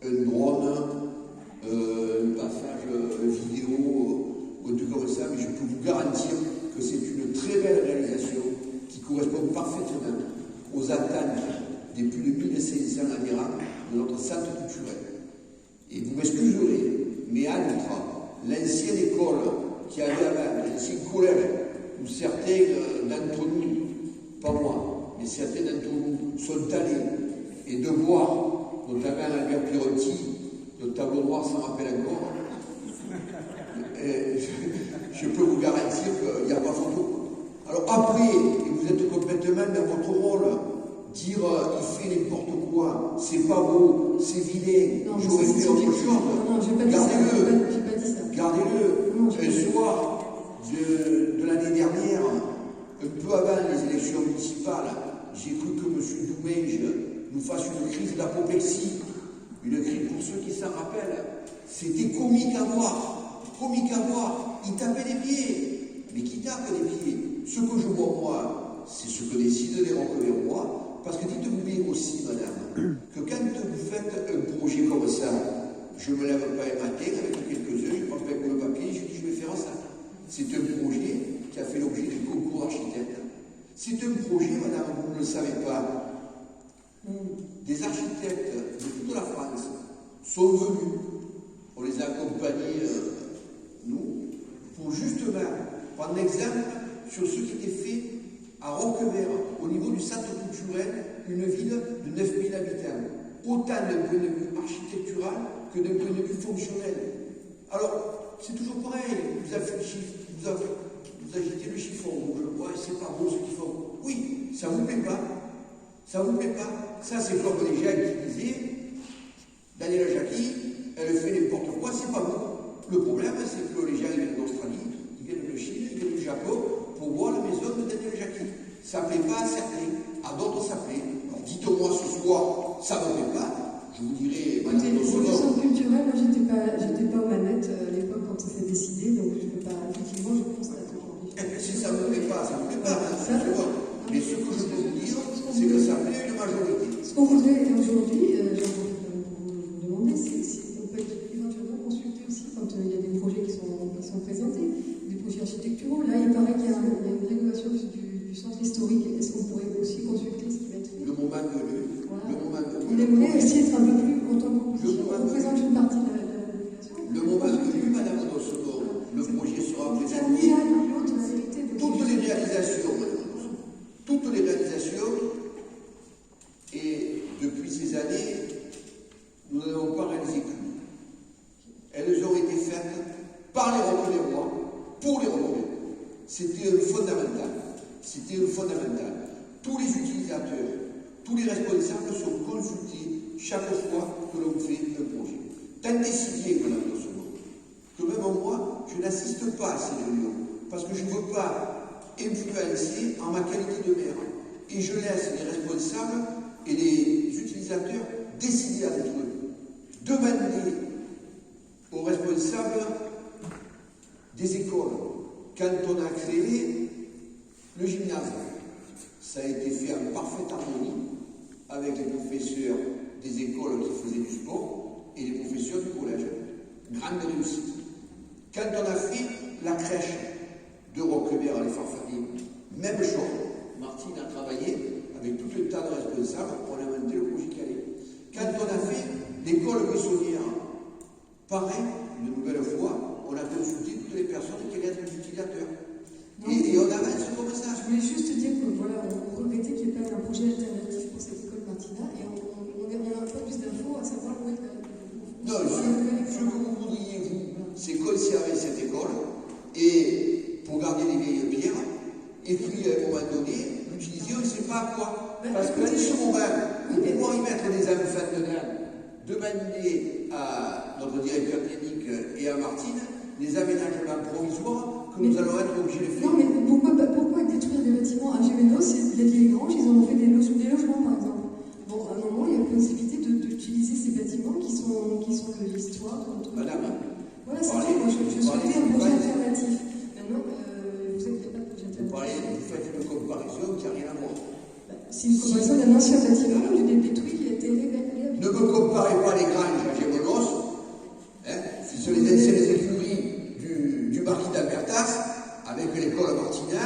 un drone, un passage vidéo, ou un truc comme ça, mais je peux vous garantir que c'est une très belle réalisation qui correspond parfaitement aux attentes des plus de 1500 adhérents de notre centre culturel. Et vous m'excuserez, mais à l'ancienne école qui avait avant, l'ancien collège, où certains d'entre nous, pas moi, mais certains d'entre nous sont allés, et de voir, notamment Albert Pirotti, le tableau noir s'en rappelle encore, je peux vous garantir qu'il n'y a pas photo. Alors après, et vous êtes complètement dans votre rôle, dire il fait n'importe quoi, c'est pas beau, c'est vilain, j'aurais fait autre chose. Non, j'ai pas dit ça. J'ai pas dit ça. Gardez-le. Un soir de l'année dernière, un peu avant les élections municipales, j'ai cru que M. Doumège nous fasse une crise d'apoplexie. Une crise, pour ceux qui s'en rappellent, c'était comique à voir. Comique à voir. Il tapait des pieds. Mais qui tape des pieds? Ce que je vois, moi, c'est ce que décident les Roquemerois. Parce que dites-vous bien aussi, madame, que quand vous faites un projet comme ça, je ne me lève pas un matin avec quelques heures, je prends pas le papier, je dis je vais faire ça. C'est un projet qui a fait l'objet du concours d'architecte. C'est un projet, madame, vous ne le savez pas, où des architectes de toute la France sont venus, on les a accompagnés, nous, pour justement prendre l'exemple sur ce qui était fait à Roquemer, au niveau du centre culturel, une ville de 9000 habitants. Autant d'un point de vue architectural que d'un point de vue fonctionnel. Alors, c'est toujours pareil, vous agitez le chiffon rouge, ouais, c'est pas beau ce qu'ils font. Oui, ça vous plaît pas. Ça vous plaît pas. Ça, c'est comme les gens qui disaient, Daniela Jacqui, elle fait n'importe quoi, c'est pas beau. Le problème, c'est que les gens, ils viennent d'Australie, ils viennent de Chine, ils viennent du Japon, pour voir la maison de Daniel Jacquet. Ça ne plaît pas à certains, à d'autres ça plaît. Alors dites-moi ce soir, ça ne me plaît pas, je vous dirai, Écoutez, madame pour le Dossonor. centre culturel, moi j'étais pas aux manettes à l'époque quand ça s'est décidé, donc je peux pas, effectivement, je constate aujourd'hui. Si ça ne me plaît pas, ça ne me plaît pas, hein, Ça, je vois. Mais ce que je peux vous dire, c'est que ça plaît à une majorité. Ce qu'on voudrait aujourd'hui, vous demander, c'est si on peut éventuellement consulter aussi quand il y a des projets qui sont présentés, des projets architecturaux. Là, il paraît qu'il y a une rénovation du centre historique. Est-ce qu'on pourrait aussi consulter ce qui va être fait? Le moment venu, Voilà. le moment venu. On aimerait aussi être un peu plus, en tant qu'opposition, on représente une partie de la population. Le moment venu, madame Dossonor, le projet sera C'est un présenté. milliard de l'autre, la vérité. Toutes les réalisations, madame Dossonor, toutes les réalisations, et depuis ces années, nous n'avons pas réalisé qu'une. Elles ont été faites par les Roquelérois, pour les Roquelérois. C'était le fondamental. C'était le fondamental. Tous les utilisateurs, tous les responsables sont consultés chaque fois que l'on fait un projet. Tant et si bien, madame Dossonor, que même moi, je n'assiste pas à ces réunions, parce que je ne veux pas influencer en ma qualité de maire. Et je laisse les responsables et les utilisateurs décider avec eux. Demander aux responsables des écoles, quand on a créé le gymnase, ça a été fait en parfaite harmonie avec les professeurs des écoles qui faisaient du sport et les professeurs du collège. Grande réussite. Quand on a fait la crèche de Roquebert à les Farfadets, même chose. Martine a travaillé avec tout un tas de responsables pour inventer le projet qui allait. Quand on a fait l'école buissonnière, pareil, une nouvelle fois, on a consulté toutes les personnes qui allaient être des utilisateurs. Et on avance comme ça. Je voulais juste dire que voilà, on regrettait qu'il n'y ait pas un projet alternatif pour cette école Martina et on a un peu plus d'infos à savoir où est Non, ce que vous voudriez, vous, c'est conserver cette école et pour garder les vieilles pierres, et puis à un moment donné, l'utiliser, on ne sait pas à quoi. Parce que là, sur Robin, pour pouvoir y mettre des enfants dedans, demander à notre directeur technique et à Martine des aménagements provisoires que nous allons être obligés de faire. Non, mais pourquoi détruire des bâtiments à Gémenos? Il y a des granges, ils en ont fait des logements, par exemple. Bon, à un moment, il y a la possibilité d'utiliser ces bâtiments qui sont de l'histoire, de notre... Madame, voilà, c'est tout. Moi, je souhaitais un projet alternatif. Maintenant, vous savez qu'il n'y a pas de projet alternatif. vous faites une comparaison qui n'a rien à voir. C'est une comparaison d'un ancien bâtiment du détruit qui a été réhabilité. Ne me comparez pas les granges à Gémenos, hein, ce sont les anciennes écuries du marquis d'Albertas, avec l'école Martina,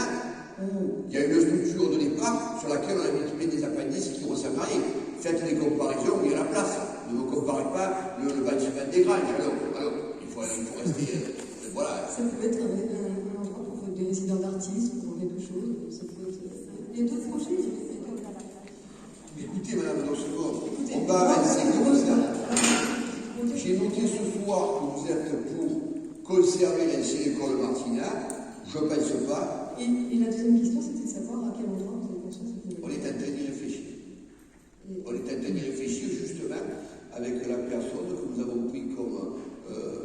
où il y a une structure de départ sur laquelle on a mis des appendices qui ressemblent à rien. Faites des comparaisons où il y a la place. Ne me comparez pas le bâtiment des granges. Alors, il faut rester. Voilà. Ça peut être un endroit pour des résidents d'artistes, pour quelque chose. Ça peut être... Il y a d'autres projets. Écoutez, madame Dossonor, on va avancer comme ça. J'ai noté ce soir que vous êtes pour conserver l'ancienne école Martina. Je ne pense pas. Et la deuxième question, c'était de savoir à quel endroit vous allez construire cette nouvelle. On est en train d'y réfléchir. On est en train d'y réfléchir justement avec la personne que nous avons pris comme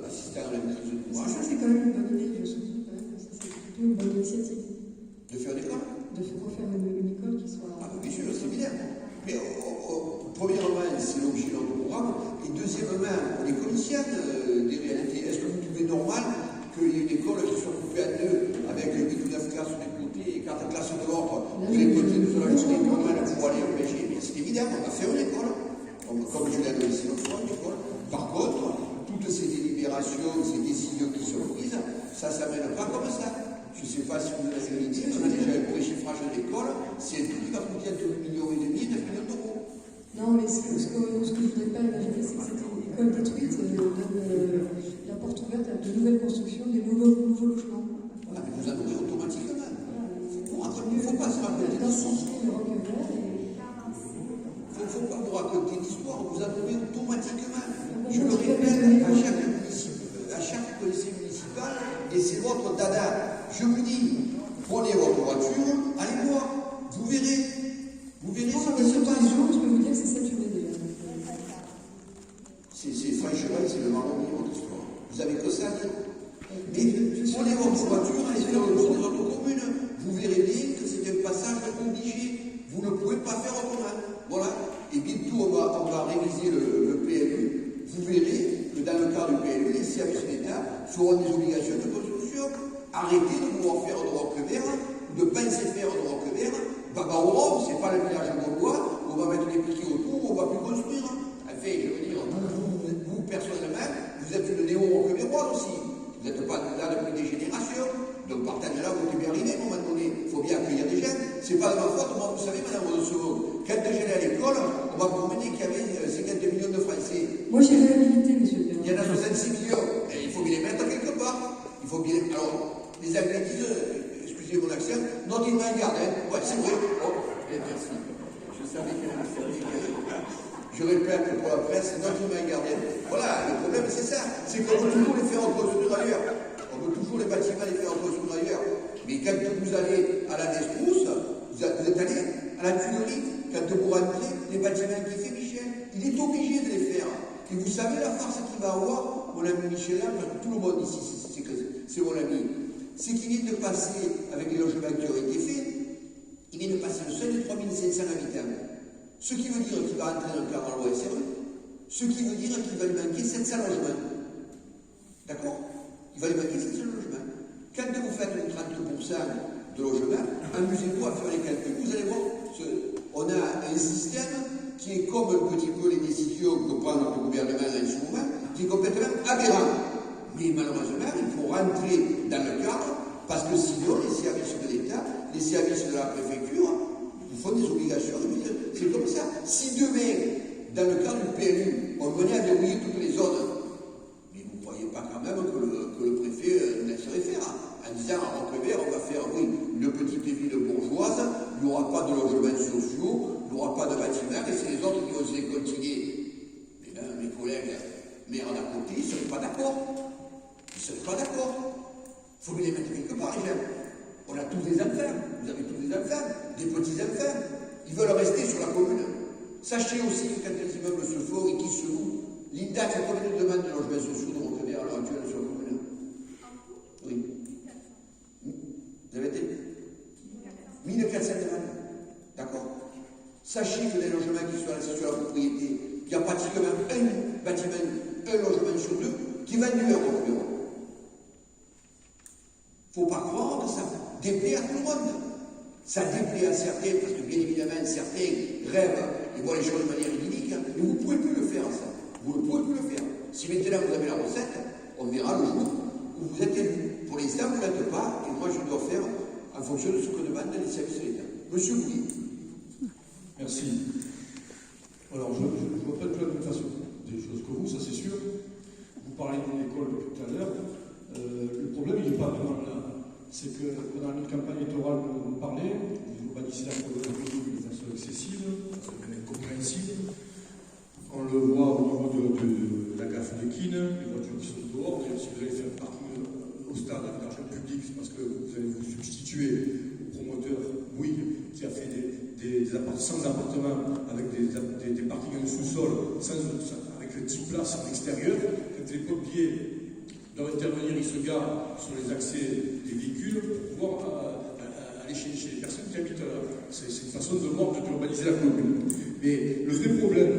assistant à la maîtrise d'ouvrage. Ça, c'est quand même une bonne idée. Je souhaite quand même que ça, c'est plutôt une bonne initiative. De faire une école. De refaire une école qui soit... Ah, bien sûr, c'est bien. Mais premièrement, c'est l'objet de notre programme. Et deuxièmement, on est conscient des réalités. Est-ce que vous trouvez normal qu'il y ait une école qui soit coupée en deux avec 8 ou 9 classes d'un côté et 4 classes de l'autre? Vous les petits de la journée pour aller au PG? Mais c'est évident, on va faire une école. Comme je l'ai annoncé l'autre fois, une école. Par contre, toutes ces délibérations, ces décisions qui sont prises, ça ne s'amène pas comme ça. Je ne sais pas si vous avez une idée, on a déjà un pré-chiffrage de l'école, c'est un truc qui va coûter entre 1,5 million et 9 millions d'euros. Non, mais ce que je ne voudrais pas imaginer, c'est que cette école détruite donne la porte ouverte à de nouvelles constructions, des nouveaux logements. Voilà, mais vous en aurez automatiquement. Il ne faut pas se raconter Densifier le Roquevert et... Il ne faut pas vous raconter l'histoire, vous en aurez automatiquement. Je le répète à chaque conseil municipal, et c'est votre dada. Je vous dis, prenez votre voiture, allez voir, vous verrez. Vous verrez ce qui se passe. Je peux vous dire que c'est saturé déjà. Franchement, c'est le marron de votre histoire. Vous avez que ça à dire. Mais prenez votre voiture, allez faire le tour des autres communes. vous verrez bien que c'est un passage obligé. Vous ne pouvez pas faire autrement. Voilà. Et bientôt, on va réviser le PLU. Vous verrez que dans le cadre du PLU, les services d'État feront des obligations de construction. Arrêtez de vouloir faire de Roquevert, de penser faire de Roquevert. Babaouro, c'est pas le village gaulois, on va mettre des piquets autour, on va plus construire. Enfin, je veux dire, vous personnellement, vous êtes une néo-roquevéroise aussi. Vous n'êtes pas là depuis des générations. Donc, partant de là, vous devez arriver à un moment donné. Il faut bien accueillir des jeunes. C'est pas de ma faute. Moi, vous savez, Madame Rodosseau, quand j'allais à l'école, on m'a promené qu'il y avait 50 millions de Français. Moi, j'ai réhabilité, monsieur Pierre. Il y en a 66 millions. Et il faut bien les mettre quelque part. Il faut bien. Alors, les Anglais disent, excusez mon accent, not in my garden. Ouais, c'est vrai. Oh, merci. Je savais qu'il y avait un service. Je répète pour la presse, not in my garden. Voilà, le problème, c'est ça. C'est qu'on veut toujours les faire reconstruire ailleurs. On veut toujours les bâtiments les faire reconstruire ailleurs. Mais quand vous allez à la Desbrousse, vous êtes allé à la Tuilerie, quand vous rentrez, les bâtiments qui fait Michel, il est obligé de les faire. Et vous savez la farce qu'il va avoir, mon ami Michel, parce que tout le monde ici, c'est mon ami, c'est qu'il vient de passer, avec les logements qui ont été faits, il vient de passer le seuil de 3500 habitants. Ce qui veut dire qu'il va entrer dans le cadre de loi SRE, ce qui veut dire qu'il va lui manquer 700 logements. D'accord? Il va lui manquer 700 logements. Quand vous faites 30% de logements, amusez-vous à faire les calculs. Vous allez voir, on a un système qui est comme un petit peu les décisions que prend notre gouvernement en ce moment, qui est complètement aberrant. Mais malheureusement, il faut rentrer dans le cadre, parce que sinon, les services de l'État, les services de la préfecture, vous font des obligations. C'est comme ça. Si demain, dans le cadre du PLU, on venait à verrouiller toutes les zones, mais vous ne croyez pas quand même que le préfet laisserait faire, en disant à Roquevert, on va faire, oui, une petite ville bourgeoise, il n'y aura pas de logements sociaux, il n'y aura pas de bâtiments, et c'est les autres qui vont se les continuer. Mais là, mes collègues maires d'à côté, ils ne seraient pas d'accord. Ils ne seraient pas d'accord. Il faut bien les mettre quelque part, les gens. On a tous des enfants, vous avez tous des enfants, des petits-enfants. Ils veulent rester sur la commune. Sachez aussi que quand les immeubles se font et qu'ils se louent, l'INDA fait combien de demandes de logements sociaux de Roquevert à l'heure actuelle sur la commune? Oui. Vous avez été 1400 demandes. D'accord. Sachez que les logements qui sont restés sur la propriété, il y a pratiquement un bâtiment, un logement sur deux qui va nuire au Roquevert. Il ne faut pas croire que ça déplaît à tout le monde. Ça déplaît à certains, parce que bien évidemment, certains rêvent et voient les choses de manière idyllique, mais vous ne pouvez plus le faire, ça. Vous ne pouvez plus le faire. Si maintenant vous avez la recette, on verra le jour où vous êtes élu. Pour l'instant, vous ne l'êtes pas, et moi je dois faire en fonction de ce que demandent les services de l'État. Monsieur Bouilly. Merci. Alors, je ne vois pas de la même façon des choses que vous, ça c'est sûr. Vous parlez d'une école depuis tout à l'heure. Le problème, il n'est pas vraiment là. C'est que pendant une campagne électorale, vous parlez, vous bâtissez la problématique de façon excessive, incompréhensible. On le voit au niveau de la gaffe de Keene, les voitures qui sont dehors. D'ailleurs, si vous allez faire parking au stade avec l'argent public, c'est parce que vous allez vous substituer au promoteur, oui, qui a fait sans appartements, avec des parkings en sous-sol, avec 10 places en extérieur. Quand les pompiers doivent intervenir, ils se garent sur les accès des véhicules pour pouvoir aller chez les personnes qui habitent là. C'est une façon de urbaniser la commune. Mais le vrai problème,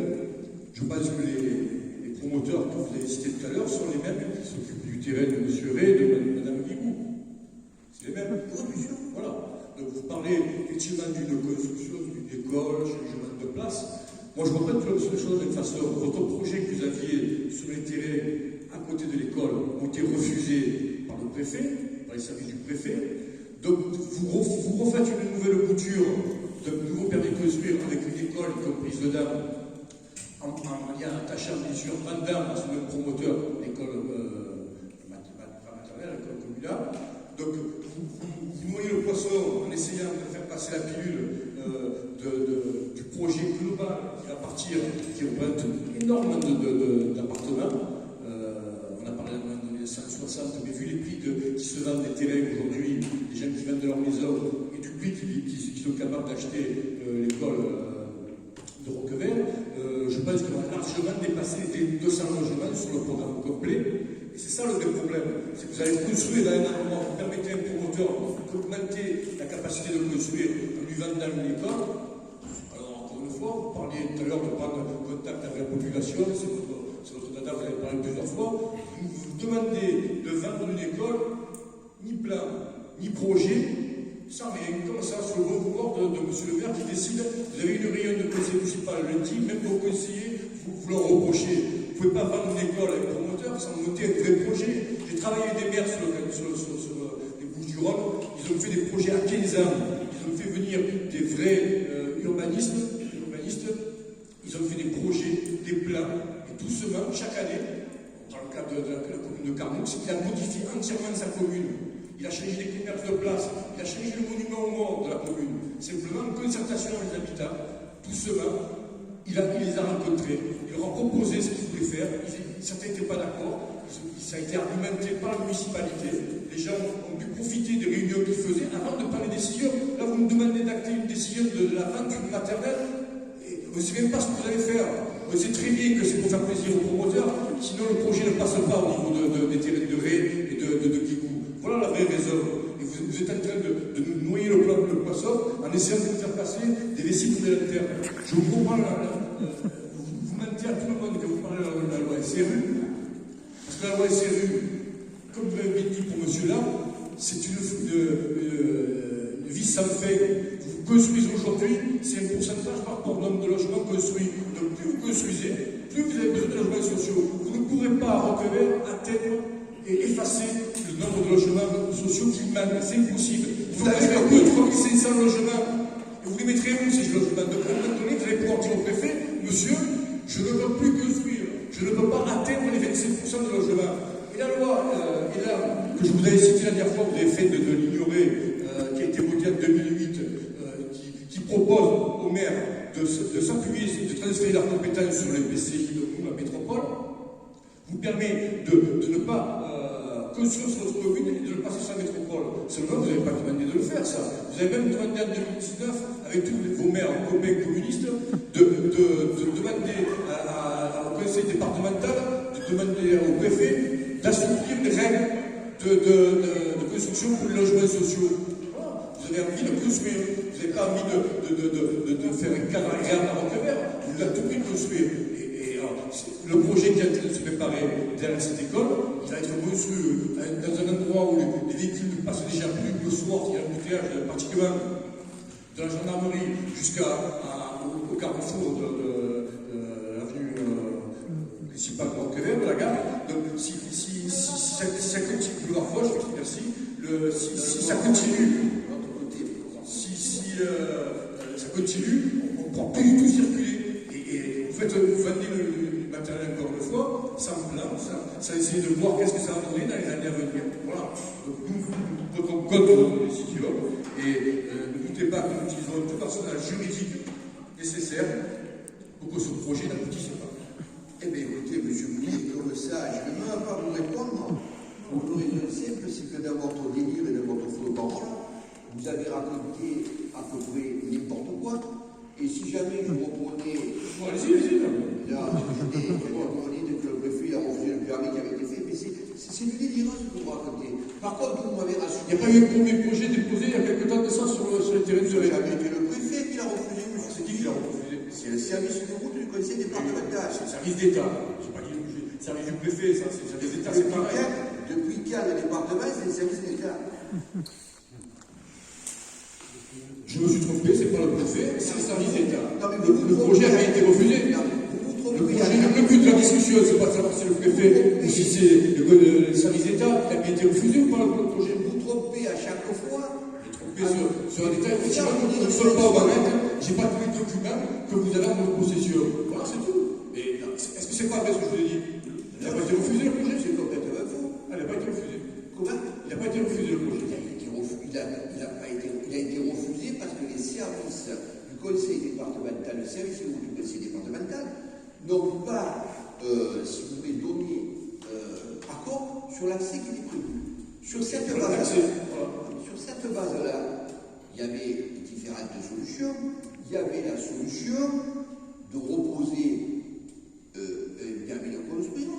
je pense que les promoteurs que vous avez cités tout à l'heure sont les mêmes qui s'occupent du terrain de M. Ray et de Mme Guigou. C'est les mêmes. Voilà. Donc vous parlez effectivement d'une construction, d'une école, changement de place. Moi je ne vois pas de choses de toute façon. Votre projet que vous aviez sur les terrains à côté de l'école ont été refusés par le préfet, par les services du préfet. Donc vous refaites une nouvelle bouture d'un nouveau permis de construire avec une école comprise dedans, en attachant bien sûr pendant à ce même promoteur l'école maternelle, l'école communale. Donc vous noyez le poisson en essayant de faire passer la pilule du projet global qui va partir, qui représente énormément d'appartements. On a parlé à un moment donné de 160, mais vu les prix qui se vendent des terrains aujourd'hui, les gens qui vendent de leur maison et du prix qui sont capables d'acheter l'école de Roquevert, je pense qu'on va largement dépasser les 200 logements sur le programme complet. Et c'est ça le vrai problème. C'est que vous allez construire à un endroit, vous permettez à un promoteur d'augmenter la capacité de construire en lui vendant une école. Alors, encore une fois, vous parliez tout à l'heure de prendre contact avec la population, c'est votre dada, vous avez parlé plusieurs fois. Vous demandez de vendre une école, ni plan, ni projet, sans rien, comme ça, sur le bon vouloir de M. le maire qui décide. Vous avez une réunion de conseil municipal lundi, même vos conseillers, vous leur reprochez. Vous ne pouvez pas vendre une école à un promoteur sans monter un vrai projet. J'ai travaillé avec des maires sur les Bouches-du-Rhône, ils ont fait des projets à 15 ans, ils ont fait venir des vrais urbanistes, ils ont fait des projets, des plans, et doucement, chaque année, dans le cadre de la commune de Carnoux, il a modifié entièrement sa commune. Il a changé les commerces de place, il a changé le monument aux morts de la commune. Simplement, en concertation avec les habitants, doucement, il les a rencontrés, il leur a proposé ce qu'ils voulaient faire, certains n'étaient pas d'accord, ça a été argumenté par la municipalité, les gens ont pu profiter des réunions qu'ils faisaient avant de prendre les décisions. Là, vous me demandez d'acter une décision de la vente d'une maternelle, et vous ne savez même pas ce que vous allez faire. Vous savez très bien que c'est pour faire plaisir aux promoteurs, sinon le projet ne passe pas au niveau des terrains de Ré et de Guigou. Voilà la vraie raison. Et vous êtes en train de nous noyer le poisson en essayant de nous faire passer des vessies complémentaires. Je vous comprends vous mentez à tout le monde quand vous parlez de la loi SRU, parce que la loi SRU, comme vous l'avez dit pour monsieur là, c'est une vie sans fin. Vous construisez aujourd'hui, c'est un pourcentage par rapport au nombre de logements construits. Donc plus vous construisez, plus vous avez besoin de logements sociaux. Vous ne pourrez pas à Roquevert atteindre et effacer le nombre de logements sociaux qui manquent. C'est impossible. Vous avez un peu 3500 logements. Et vous les mettrez où ces logements? Donc à un moment donné, vous allez pouvoir dire au préfet, monsieur, je ne veux plus construire. Je ne peux pas atteindre les 25% de logements. Et la loi, que je vous avais citée la dernière fois, vous avez fait de l'ignorer, qui a été votée en 2008, qui propose aux maires de s'appuyer, de transférer leurs compétences sur les PCI de la métropole, vous permet de ne pas construire sur notre commune et de le passer sur la métropole. Seulement, vous n'avez pas demandé de le faire, ça. Vous avez même demandé en 2019, avec tous vos maires copains communistes, de demander au conseil départemental, de demander au préfet d'assouplir les règles de construction pour les logements sociaux. Voilà. Vous avez envie de construire, vous n'avez pas envie de faire un cadre agréable à Roquevert, vous avez tout pris de construire. Le projet qui est en train de se préparer derrière cette école, il va être monstrueux dans un endroit où les véhicules ne passent déjà plus le soir, il y a un embouteillage particulièrement de la gendarmerie jusqu'au carrefour de l'avenue principale de Roquevert, de la gare. Donc si ça continue, boulevard Foch, merci, si ça continue, ça continue, on ne pourra plus du tout circuler. Et vous vendez le matériel encore une fois, sans plan, sans essayer de voir qu'est-ce que ça va donner dans les années à venir. Voilà. Donc nous votons contre nos décisions et ne doutez pas que nous utilisons tout l'arsenal juridique nécessaire pour que ce projet n'aboutisse pas. Eh bien écoutez, M. Moulier, comme ça, je ne vais même pas vous répondre. Pour une raison simple, c'est que dans votre délire et dans votre faux parole, vous avez raconté à peu près n'importe quoi. Et si jamais je reprenais. Bon, allez-y. Là, on dit que le préfet a refusé le permis qui avait été fait, mais c'est du délire ce que vous racontez. Par contre, vous m'avez rassuré. Il n'y a pas eu un premier projet déposé il y a quelque temps de ça sur le terrain de Ré. Jamais été le préfet qui l'a refusé. C'est qui l'a refusé? C'est le service de route du conseil départemental. C'est le service d'État. Je n'ai pas dit le service du préfet, ça, c'est le service d'État, c'est pareil. Depuis quand le département, c'est le service d'État? Je me suis trompé, c'est pas le préfet, c'est le service d'État. Le projet a été refusé. Le but de la discussion, c'est pas de savoir si c'est le préfet ou si c'est le service d'État qui a bien été refusé ou pas le projet. Vous trompez à chaque fois. Sur un détail, effectivement, nous ne sommes pas au barrette, j'ai pas tous les documents que vous avez en votre possession. Voilà, c'est tout. Mais est-ce que c'est pas vrai ce que je vous ai dit? Il n'a pas été refusé le projet? C'est complètement faux. Il n'a pas été refusé. Comment? Il n'a pas été refusé le projet. Il a été refusé parce que les services du conseil départemental, le service du conseil départemental, n'ont pas, si vous voulez, donné accord sur l'accès qui est prévu. Sur cette base-là, il y avait différentes solutions. Il y avait la solution de reposer un permis de construire.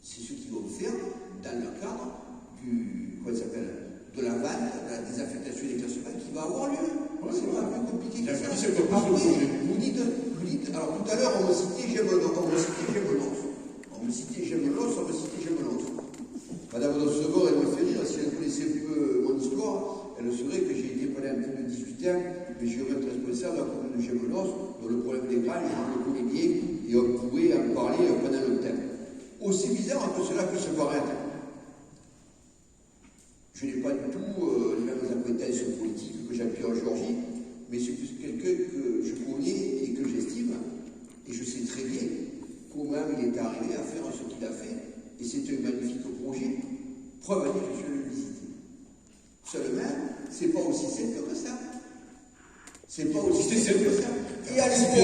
C'est comment ça s'appelle, de la vanne, de la désaffectation des classes qui va avoir lieu. C'est pas plus compliqué que ça. Vous dites, alors tout à l'heure, on me citait Gemelos. Madame Dossegor, elle me fait rire, si elle connaissait peu mon histoire, elle saurait que j'ai été pendant plus de 18 ans, mais je suis responsable de la commune de Gemelos, dont le problème des granges, je le connais bien, et on pouvait en parler pendant le temps. Aussi bizarre que cela peut se paraître. Je n'ai pas du tout les mêmes acquaintances politiques que Jean-Pierre Georgie, mais c'est quelqu'un que je connais et que j'estime, et je sais très bien comment il est arrivé à faire ce qu'il a fait, et c'est un magnifique projet. Preuve que je suis le visiter. Seulement, c'est pas aussi simple que ça. C'est pas aussi simple que ça. Et à l'époque, il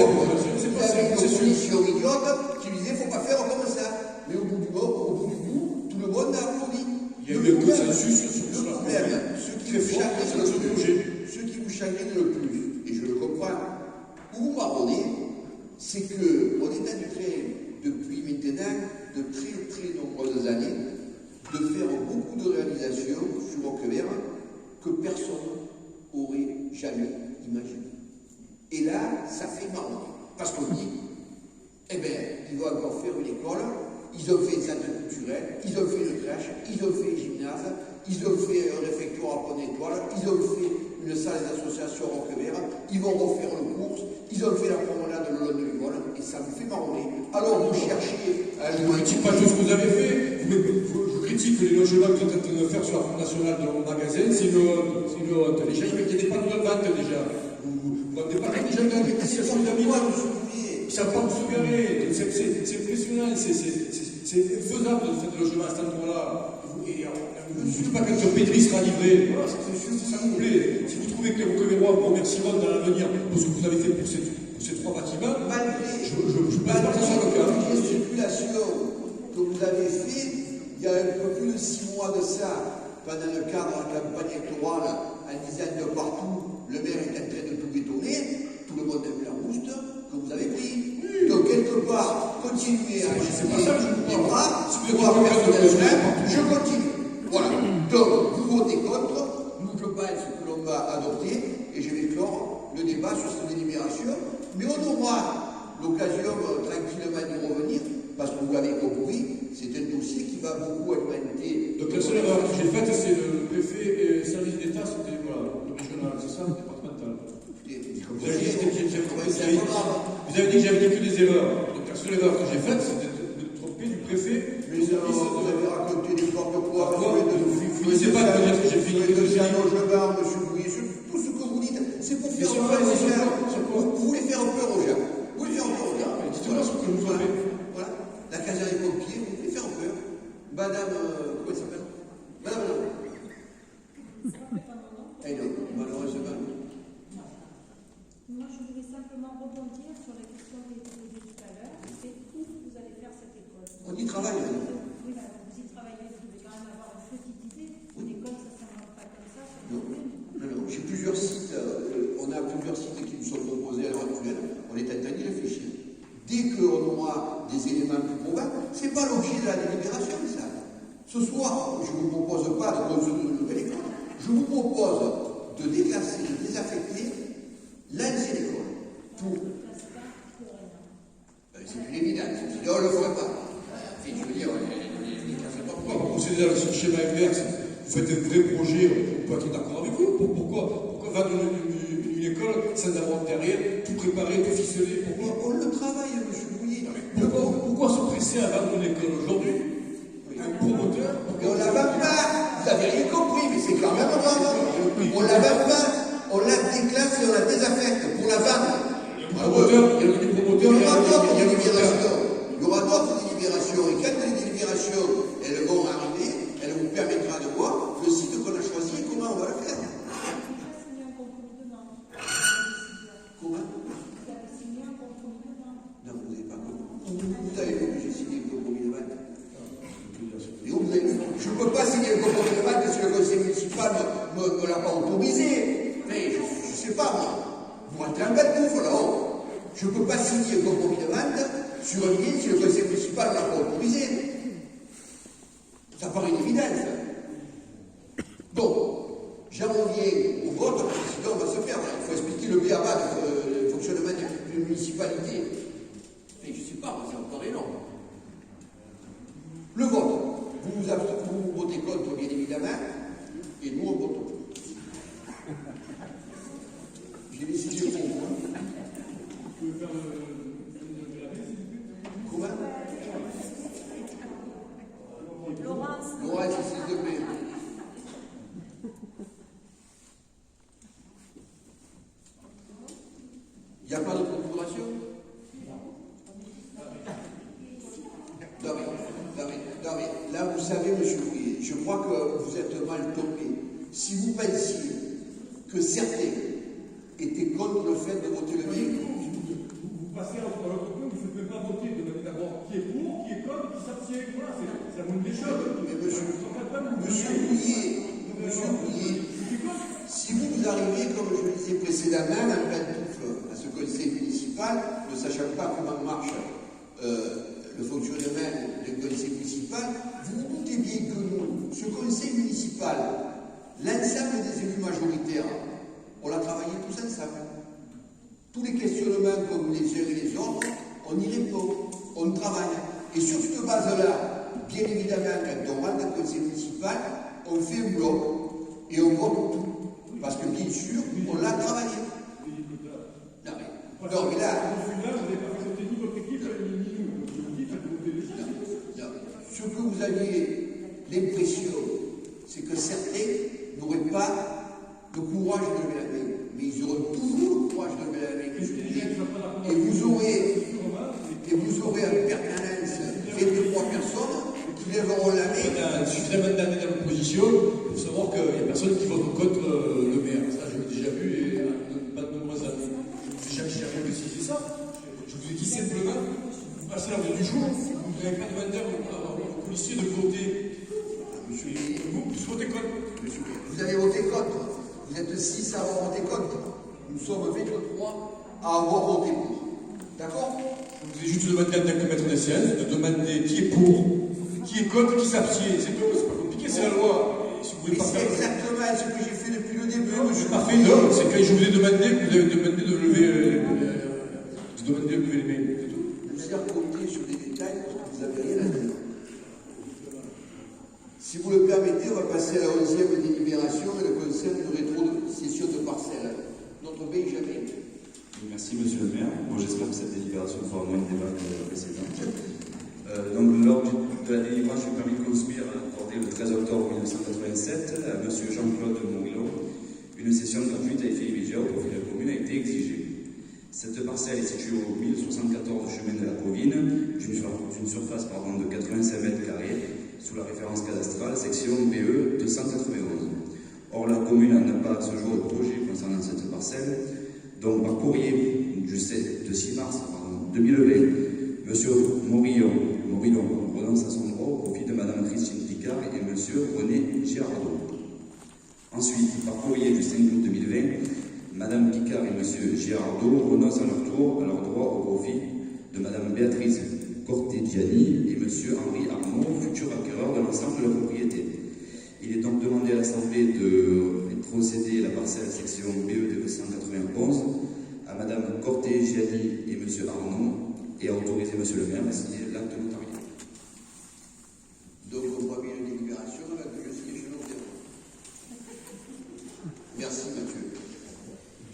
y avait une opposition idiote qui lui disait faut pas faire comme ça. Mais au bout du bout, tout le monde a applaudi. Il y a eu un consensus sur le problème, ce qui vous chagrine le plus, et je le comprends, ou vous marronnez, c'est qu'on est en train, depuis maintenant, de très très nombreuses années, de faire beaucoup de réalisations sur Roquevert que personne n'aurait jamais imaginé. Et là, ça fait marrer. Parce qu'on dit, eh bien, ils vont encore faire une école, ils ont fait des centres culturels, ils ont fait une crèche, ils ont fait un gymnase, ils ont fait un réfectoire à Pont d'Étoile, ils ont fait une salle d'association Roquevert, ils vont refaire une course, ils ont fait la promenade le long de l'école, et ça me fait marronner. Alors vous cherchez à... Je ne critique pas tout ce que vous avez fait, je critique les logements que vous êtes en train de faire sur la Fond nationale de mon magasin, c'est une honte. Déjà, il y a des panneaux de vente déjà. Vous vendez pas déjà dans les associations d'habitants. Ça ne va pas vous se garer. C'est impressionnant, c'est faisable de faire des logements à cet endroit-là. Je ne dis pas quand le Pédri sera livré. Voilà, ça vous plaît. Si vous trouvez que les Roqueverrois vous remercieront dans l'avenir pour ce que vous avez fait pour ces 3 bâtiments, Malgré je pense pas que ce soit le cas. la gesticulation que vous avez fait, il y a un peu plus de 6 mois de ça, pendant le cadre de la campagne électorale, en disant de partout, le maire est en train de tout bétonner, tout le monde a vu la rouste que vous avez pris. Donc, quelque part, continuez à agiter les bras, je continue. Voilà. Donc, vous votez contre, nous, je pense que l'on va adopter, et je vais clore le débat sur cette délibération, mais on aura l'occasion tranquillement d'y revenir, parce que vous l'avez compris, c'est un dossier qui va beaucoup alimenter. Donc la seule erreur que j'ai faite, c'est le préfet et le service d'État, c'était le régional, c'est ça, le départemental. Vous avez dit que j'avais dit que des erreurs. Donc la seule erreur que j'ai faite, c'est de me tromper du préfet. Mais vous avez raconté n'importe quoi. Vous finissez pas de me dire que j'ai fini de faire nos jeux monsieur Bouillet, tout ce que vous dites, c'est pour faire peur aux gens. Vous voulez faire peur aux gens. Vous voulez faire peur aux gens. Dites-moi ce que vous trouvez. Voilà. La caserne des pompiers, vous voulez faire peur. Madame, comment elle s'appelle? Madame. Eh non, malheureusement. Moi, je voulais simplement rebondir sur la question qui a été posée tout à l'heure. C'est où vous allez faire cette école. On y travaille. Oui, bah, vous y travaillez. Vous devez quand même avoir une petite idée. Une école, ça ne s'invente pas comme ça. Non, j'ai plusieurs sites. On a plusieurs sites qui nous sont proposés à l'heure actuelle. On est en train d'y réfléchir. Dès qu'on aura des éléments plus probants, ce n'est pas l'objet de la délibération, ça. Ce soir, je ne vous propose pas de construire une nouvelle école. Je vous propose de déclasser, de désaffecter l'ancienne école. Pour. C'est une évidence. On ne le ferait pas. Je veux dire, les classes pas Pourquoi vous procédez à ce schéma inverse? Vous faites un vrai projet, on peut être d'accord avec vous. Pourquoi vendre une école sans avoir derrière tout préparé, tout ficelé? On le travaille, monsieur Bouillet. Pourquoi se presser à vendre une école aujourd'hui? Un promoteur? Mais on ne la vend pas. Vous avez rien compris, mais c'est quand même rare. On ne la vend pas. On la déclasse et on la désaffecte pour la vendre. Il y a des promoteurs. Il y aura d'autres délibérations. Il y aura d'autres délibérations. Et quand les délibérations, elles vont arriver, elles vous permettra de voir le site qu'on a choisi et comment on va le faire. Comment? Vous avez signé un compromis de vente. Non, vous n'avez pas compris. Vous avez vu que j'ai signé le compromis de vente. Et vous avez vu, je ne peux pas signer le compromis de vente si le conseil municipal ne me l'a pas autorisé. Mais je ne sais pas, moi. Vous rentrez en bas de bouffe là-haut. Je ne peux pas signer un compromis de vente sur un bien si le conseil municipal ne l'a pas autorisé. Ça paraît une évidence. J'en reviens au vote, parce que sinon on va se perdre. Il faut expliquer le BABA, le fonctionnement d'une municipalité. Et je ne sais pas, c'est encore énorme. Le vote. Vous votez contre, bien évidemment, et nous on vote. J'ai décidé pour vous. Comment Laurence, s'il te plaît. Il n'y a pas de procuration? Non, mais là, vous savez, monsieur Bouillet, je crois que vous êtes mal tombé. Si vous pensiez que certains étaient contre le fait de voter le maire, vous passez à l'autre point, vous ne faites même pas voter, demandez d'abord qui est pour, qui est contre, qui s'abstient. Voilà, c'est la moindre des choses. mais monsieur Bouillet, si vous arrivez, comme je le disais précédemment, en pantoufle à ce conseil municipal, ne sachant pas comment marche le fonctionnement du conseil municipal, vous vous doutez bien que nous, ce conseil municipal, l'ensemble des élus majoritaires, on l'a travaillé tous ensemble. Tous les questionnements comme les uns et les autres, on y répond, on travaille. Et sur cette base-là, bien évidemment, quand on rentre dans le conseil municipal, on fait un bloc et on vote tout. Parce que bien sûr, on l'a travaillé. Non mais là. Ce que vous aviez l'impression, c'est que certains n'auraient pas le courage de lever la main. Mais ils auront toujours le courage de lever la main. Et vous aurez en permanence 23 personnes qui lèveront la main. On a suffisamment d'années dans l'opposition pour savoir qu'il n'y a personne qui vote contre le maire. Ça, je l'ai déjà vu et pas de nombreuses années. J'ai jamais précisé ça. Je vous ai dit simplement, vous passez l'ordre du jour, vous n'avez pas demandé aux policiers de voter. Monsieur, vous votez contre. vous avez voté contre. Vous êtes 6 à avoir voté contre. Nous sommes 23 à avoir voté pour. D'accord? Je vous ai juste demandé en tant que maître de séance de demander qui est pour, qui est contre, qui s'abstient. C'est tout, c'est pas compliqué, c'est la loi. Et si vous pouvez pas c'est faire... exactement ce que j'ai fait depuis le début, monsieur. Parfait, non, c'est quand je vous ai demandé, vous avez demandé de lever, les mains, c'est tout. Vous allez compter sur des détails parce que vous n'avez rien à dire. Si vous le permettez, on va passer à la 11e délibération et le concerne une rétrocession de parcelles. Notre Benjamin. Merci Monsieur le maire. Bon, j'espère que cette délibération fera moins de débat que la précédente. Donc, lors de la délibération du permis de construire accordée le 13 octobre 1987 à M. Jean-Claude Morillo, une session gratuite à effet immédiat au profit de la commune a été exigée. Cette parcelle est située au 1074 chemin de la Provine, d'une surface de 85 mètres carrés, sous la référence cadastrale, section BE 291. Or, la commune n'a pas à ce jour de projet concernant cette parcelle. Donc, par courrier du 6 mars 2020, M. Morillon renonce à son droit au profit de Mme Christine Picard et M. René Girardot. Ensuite, par courrier du 5 août 2020, Mme Picard et M. Girardot renoncent à leur tour à leur droit au profit de Mme Béatrice Cortegiani et M. Henri Arnaud, futur acquéreur de l'ensemble de la propriété. Il est donc demandé à l'Assemblée de procéder la parcelle section BE 291 à Mme Cortegiani et M. Arnaud et à autoriser M. le maire à signer l'acte notarié. Donc, on voit bien une délibération avec que je signe chez l'autre. Merci, Mathieu.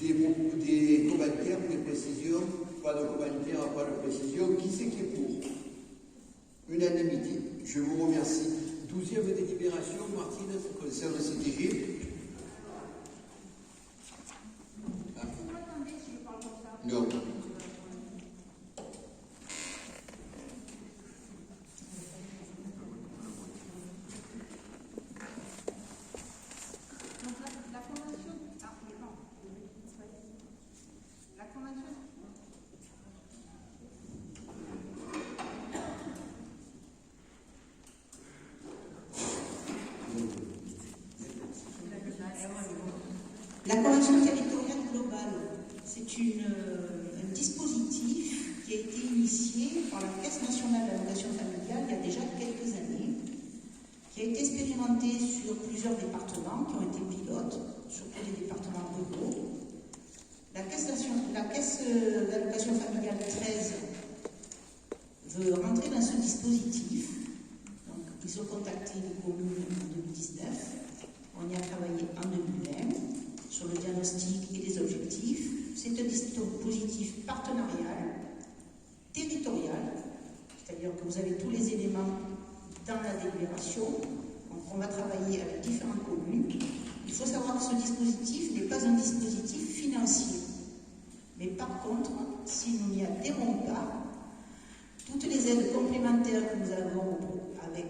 Des commentaires, des précisions? Pas de commentaires, pas de précisions. Qui c'est qui est pour? Unanimité. Je vous remercie. 12e délibération, Martine, ça concerne le CTG. Ah. Non. La convention territoriale globale, c'est un dispositif qui a été initié par la Caisse nationale d'allocation familiale il y a déjà quelques années, qui a été expérimenté sur sur plusieurs départements qui ont été pilotes, surtout des départements ruraux. La caisse d'allocation familiale 13 veut rentrer dans ce dispositif. Donc, ils ont contacté les communes en 2019. On y a travaillé en 2020 sur le diagnostic et les objectifs. C'est un dispositif partenarial, territorial, c'est-à-dire que vous avez tous les éléments dans la délibération. Donc, on va travailler avec différentes communes. Il faut savoir que ce dispositif n'est pas un dispositif financier. Mais par contre, si nous n'y adhérons pas, toutes les aides complémentaires que nous avons avec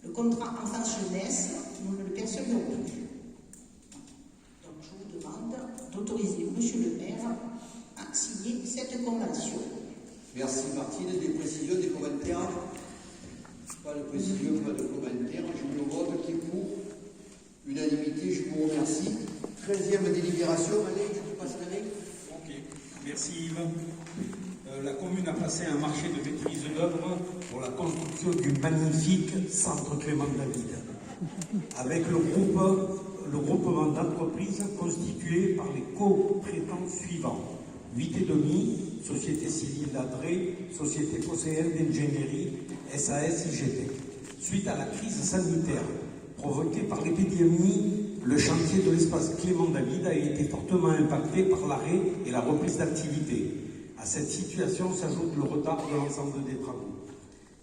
le contrat enfance-jeunesse, nous ne le percevrons plus. Donc je vous demande d'autoriser Monsieur le maire à signer cette convention. Merci Martine. Des précisions, des commentaires? Pas de précision, pas de commentaires. Je vous le vote qui est pour. Unanimité, je vous remercie. 13e délibération. Allez, je vous passe la main. Ok, merci Yves. La commune a passé un marché de maîtrise d'œuvre pour la construction du magnifique centre Clément David, avec le groupement d'entreprises constitué par les co-traitants suivants: 8,5, Société Civile d'Adré, Société Phocéenne d'Ingénierie, SAS IGT. Suite à la crise sanitaire provoquée par l'épidémie, le chantier de l'espace Clément David a été fortement impacté par l'arrêt et la reprise d'activité. À cette situation s'ajoute le retard de l'ensemble des travaux.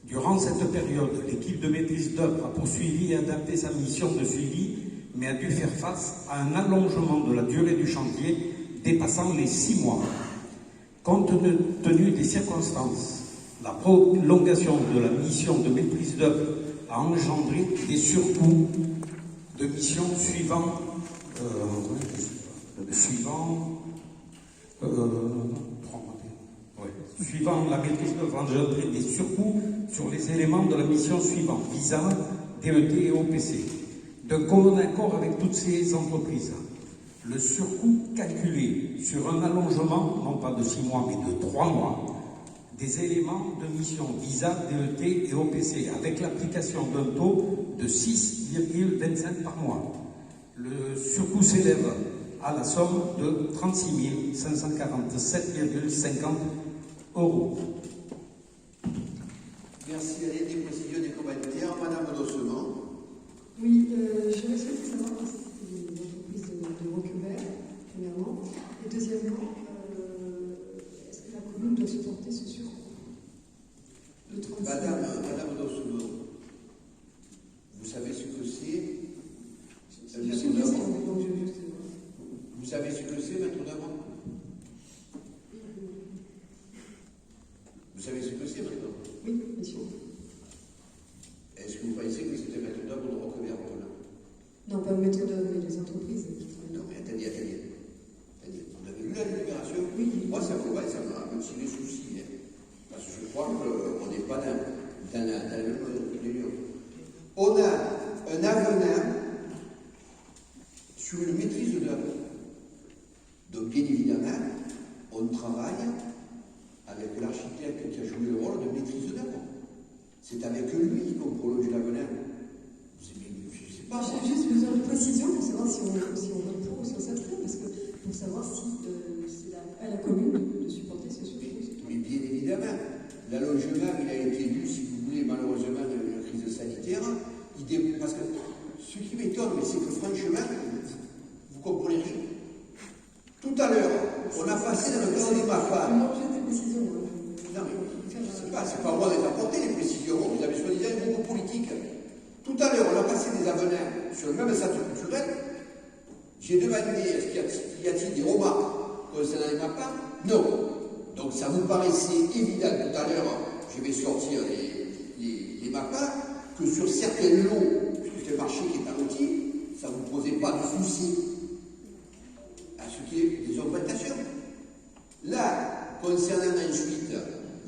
Durant cette période, l'équipe de maîtrise d'œuvre a poursuivi et adapté sa mission de suivi, mais a dû faire face à un allongement de la durée du chantier dépassant les 6 mois. Compte tenu des circonstances, la prolongation de la mission de maîtrise d'œuvre a engendré des surcoûts de missions suivant la maîtrise d'œuvre, engendré des surcoûts sur les éléments de la mission suivante: visa, DET et OPC. D'un commun accord avec toutes ces entreprises, le surcoût calculé sur un allongement, non pas de 6 mois, mais de 3 mois, des éléments de mission visa, DET et OPC, avec l'application d'un taux de 6,25 par mois. Le surcoût s'élève à la somme de 36 547,50 €. Merci. Allez, des précisions, des commentaires. Madame Dossement. Oui, j'aurais souhaité savoir si c'était une entreprise de Roquevert, premièrement. Et deuxièmement, est-ce que la commune doit supporter ce surcoût de 36 000 Madame Dossement, vous savez ce que c'est? Vous savez ce que c'est, maître d'œuvre? Vous savez ce que c'est, maître d'œuvre? Oui, bien sûr. Est-ce que vous pensez que c'était maître d'œuvre de Roquevert? Non, pas le maître d'œuvre, mais les entreprises qui travaillent. Non, mais attendez. On avait lu la libération? Oui. Moi, ça m'a un petit souci. Parce que je crois qu'on n'est pas dans la même réunion. On a un avenant sur une maîtrise d'œuvre. Donc, bien évidemment, on travaille avec l'architecte qui a joué le rôle de maîtrise d'œuvre. C'est avec lui qu'on prolonge l'avenant. Je ne sais pas. J'ai juste besoin de précision pour savoir si on vote pour ou si on s'abstient, parce que pour savoir si c'est à la commune de supporter ce surcoût. Mais bien évidemment, l'allongement, il a été dû, si vous voulez, malheureusement, de la crise sanitaire. Parce que ce qui m'étonne, c'est que franchement, vous comprenez rien. Tout à l'heure, on a passé dans le cadre des MAFA. Non, j'ai des précisions. Non, mais je ne sais pas, c'est pas moi de les apporter, les précisions. Vous avez soi-disant un groupe politique. Tout à l'heure, on a passé des avenants sur le même centre culturel. J'ai demandé, est-ce qu'il y a-t-il des remarques concernant les MAFA? Non. Donc ça vous paraissait évident tout à l'heure, je vais sortir les MAFA, que sur certains lots, puisque c'est le marché qui est abouti, ça ne vous posait pas de soucis à ce qui est des augmentations. Là, concernant ensuite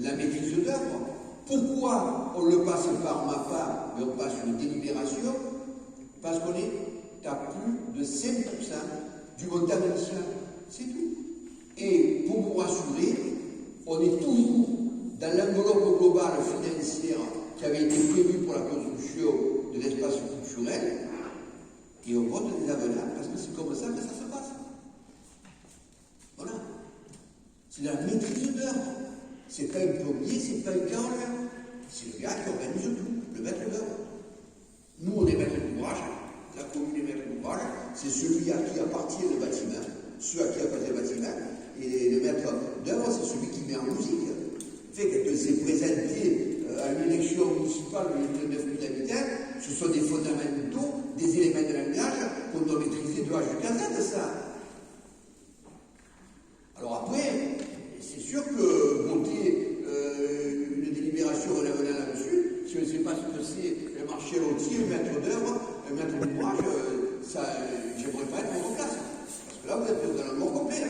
la maîtrise d'œuvre, pourquoi on le passe par MAFA, mais on passe une délibération? Parce qu'on est à plus de 5% du montant initial. C'est tout. Et pour vous rassurer, on est toujours dans l'enveloppe globale financière qui avait été prévue pour la construction. construction de l'espace culturel et on vote des avenants parce que c'est comme ça que ça se passe. Voilà. C'est la maîtrise d'œuvre. C'est pas un plombier, c'est pas un carreleur. C'est le gars qui organise tout, le maître d'œuvre. Nous, on est maître d'ouvrage, la commune est maître d'ouvrage, c'est celui à qui appartient le bâtiment, ceux à qui appartient le bâtiment, et le maître d'œuvre, c'est celui qui met en musique. Fait que s'est présenté à une élection municipale de 9 000 habitants, ce sont des fondamentaux, des éléments de langage qu'on doit maîtriser de H jusqu'à Z, ça. Alors après, c'est sûr que voter une délibération revenant là-dessus, si on ne sait pas ce que c'est un marché lotier, un maître d'œuvre, un maître d'ouvrage, j'aimerais pas être à votre place. Parce que là, vous êtes dans le mort complet. Là.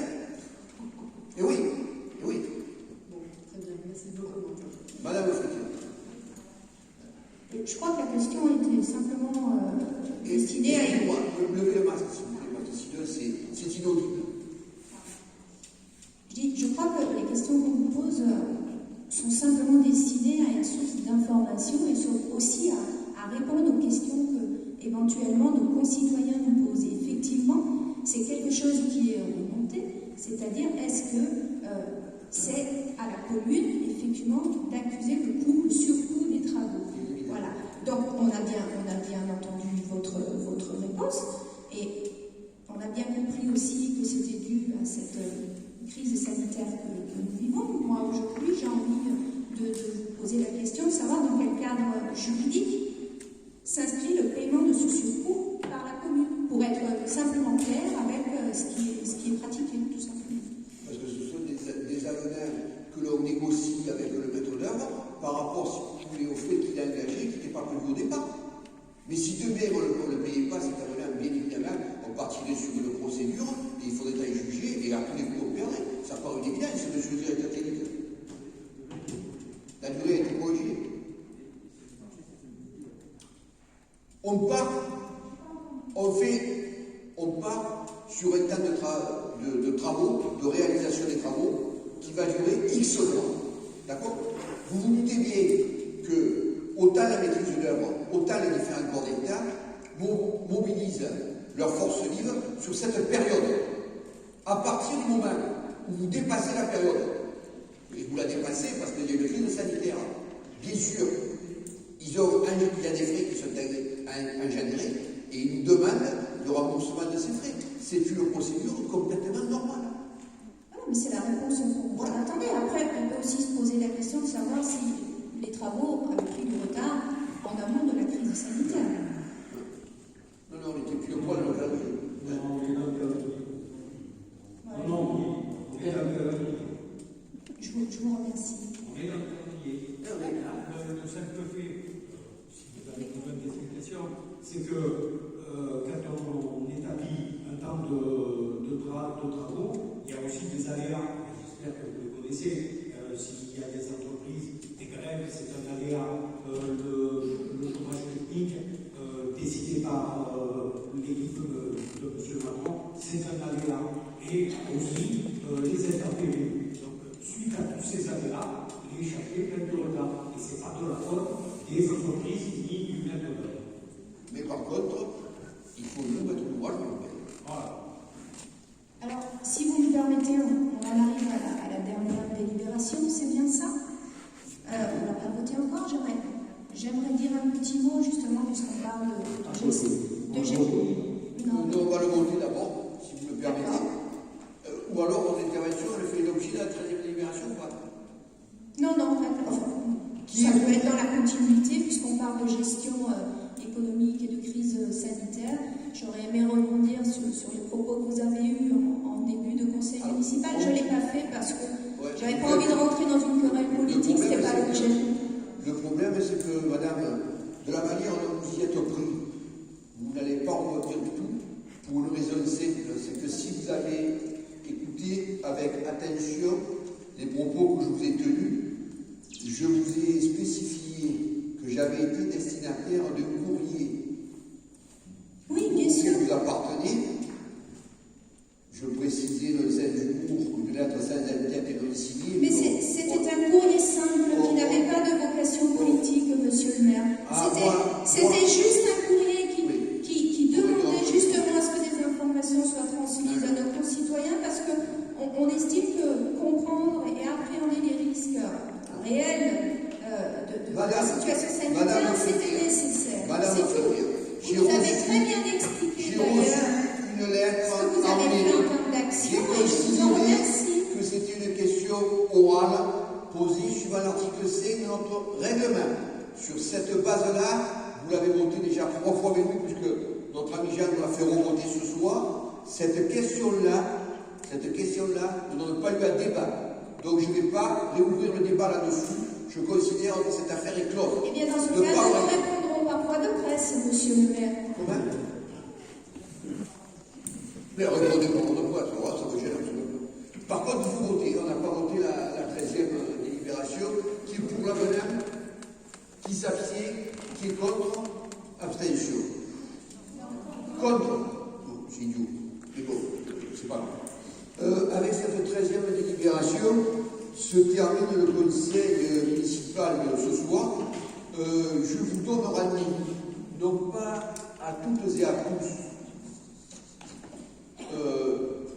Et oui, et oui. Bon, très bien, merci de vos commentaires. Madame Fréquin. Je crois que la question était simplement destinée à... Excusez-moi, levez le masque, s'il vous plaît, parce que sinon, c'est inaudible. Je crois que les questions qu'on vous pose sont simplement destinées à être source d'information et sont aussi à répondre aux questions que éventuellement nos concitoyens nous posent. Et effectivement, c'est quelque chose qui est remonté, c'est-à-dire est-ce que c'est à la commune, effectivement, d'accuser le surcoût des travaux. Voilà. Donc on a bien entendu votre réponse et on a bien compris aussi que c'était dû à cette crise sanitaire que nous vivons. Moi, aujourd'hui, j'ai envie de vous poser la question de savoir dans quel cadre juridique s'inscrit le paiement de ce surcoût par la commune, pour être simplement clair avec ce qui est pratiqué, tout simplement. Parce que ce sont des avenants que l'on négocie avec le maître d'œuvre par rapport, si vous voulez, au fait qu'il a engagé, qui n'était pas prévu au départ. Mais si demain on ne le payait pas, cet avenant, bien évidemment, on partirait sur une procédure, et il faudrait aller juger, et à tous les coups on perdrait. Ça part une évidence, monsieur le directeur technique. La durée a été prolongée. On part sur un temps de travaux, de réalisation des travaux, qui va durer X mois. D'accord? Vous vous doutez bien que autant la maîtrise d'œuvre, autant les différents corps d'État mobilisent leurs forces vives sur cette période. À partir du moment où vous dépassez la période, et vous la dépassez parce qu'il y a une crise sanitaire, bien sûr, il y a des frais qui sont engendrés et ils nous demandent le remboursement de ces frais. C'est une procédure complètement normale. Ah non, mais c'est la réponse qu'on attendait. Après, on peut aussi se poser la question de savoir si les travaux avaient pris du retard en amont de la crise sanitaire. Non, on n'était plus au point de le calendrier. Non, on est dans le calendrier. Non, on est dans le calendrier. Je vous remercie. On est dans le calendrier. Le simple fait, si vous avez besoin d'explication, c'est que quand on établit un temps de travaux, il y a aussi des aléas. J'espère que vous les connaissez. S'il y a des entreprises, des grèves, c'est un aléa. Le chômage technique décidé par l'équipe de M. Macron, c'est un aléa. Et aussi les interpellés. Donc, suite à tous ces aléas, les chantiers prennent du retard. Et ce n'est pas de la faute des entreprises ni du maître d'œuvre. Mais par contre, il faut nous mettre au courage. Voilà. Alors, si vous me permettez, on en arrive à la dernière délibération, c'est bien ça? On n'a pas voté encore, j'aimerais dire un petit mot justement puisqu'on parle de gestion. Non, on va le voter d'abord, si vous me permettez. Ou alors, votre intervention, elle fait l'objet de la 13e délibération ou pas? Non, en fait, ça peut être dans la continuité puisqu'on parle de gestion économique et de crise sanitaire. J'aurais aimé rebondir sur les propos que vous avez eus en début de conseil municipal. Je ne l'ai pas fait parce que j'avais pas envie de rentrer dans une querelle politique, ce n'était pas l'objet. Le problème, c'est que, madame, de la manière dont vous y êtes pris, vous n'allez pas en retenir du tout, pour une raison simple, c'est que si vous avez écouté avec attention les propos que je vous ai tenus, je vous ai spécifié que j'avais été destinataire d'un courrier. Oui, bien sûr. Vous appartenez, je précisais le 16 jours, une lettre sans intérêt et non signée. Mais c'était un courrier simple qui n'avait pas de vocation politique, monsieur le maire. La situation sanitaire, c'était nécessaire. Madame, C'est tout. Vous avez très bien expliqué d'ailleurs une lettre ce que vous avez fait en termes d'action et je vous en remercie. que c'était une question orale posée suivant l'article 5 de notre règlement. Sur cette base-là, vous l'avez voté déjà 3 fois avec nous, puisque notre ami Jean nous l'a fait remonter ce soir. Cette question-là, ne donne pas lieu à débat. Donc je ne vais pas réouvrir le débat là-dessus. Je considère que cette affaire est close. Eh bien, dans ce cas, nous répondrons par voie de presse, monsieur le maire. Comment? Mais répondez par voie de presse, ça me gêne absolument. Par contre, il faut voter. On n'a pas voté la 13e délibération, qui est pour l'avenant, qui s'abstient, qui est contre, abstention. Contre. Non, c'est idiot. Mais bon, c'est pas grave. Avec cette 13e délibération, se termine le conseil municipal ce soir. Je vous donne rendez-vous, non pas à toutes et à tous,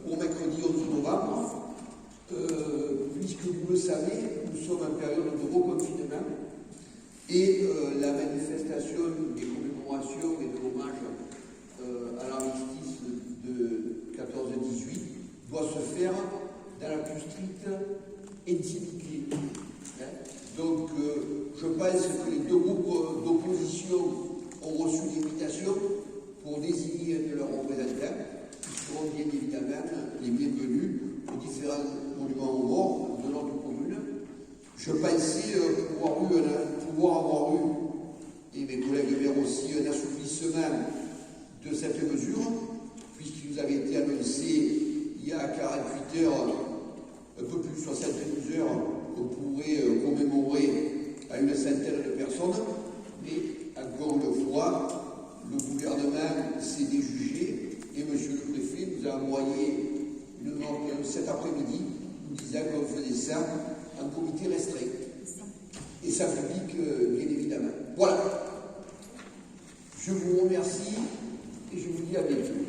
au mercredi 11 novembre, puisque vous le savez, nous sommes en période de reconfinement et la manifestation des commémorations et de l'hommage à l'armistice de 14-18 doit se faire dans la plus stricte intimité. Donc, je pense que les deux groupes d'opposition ont reçu l'invitation pour désigner un de leurs représentants, qui seront bien évidemment les bienvenus aux différents monuments aux morts de notre commune. Je pensais pouvoir avoir eu, et mes collègues maires aussi, un assouplissement de cette mesure, puisqu'il nous avait été annoncé il y a 48 heures, un peu plus de 72 heures, qu'on pourrait commémorer à une centaine de personnes, mais encore une fois, le gouvernement s'est déjugé et monsieur le préfet nous a envoyé une note cet après-midi nous disant qu'on faisait ça en comité restreint. Et ça public, bien évidemment. Voilà. Je vous remercie et je vous dis à bientôt.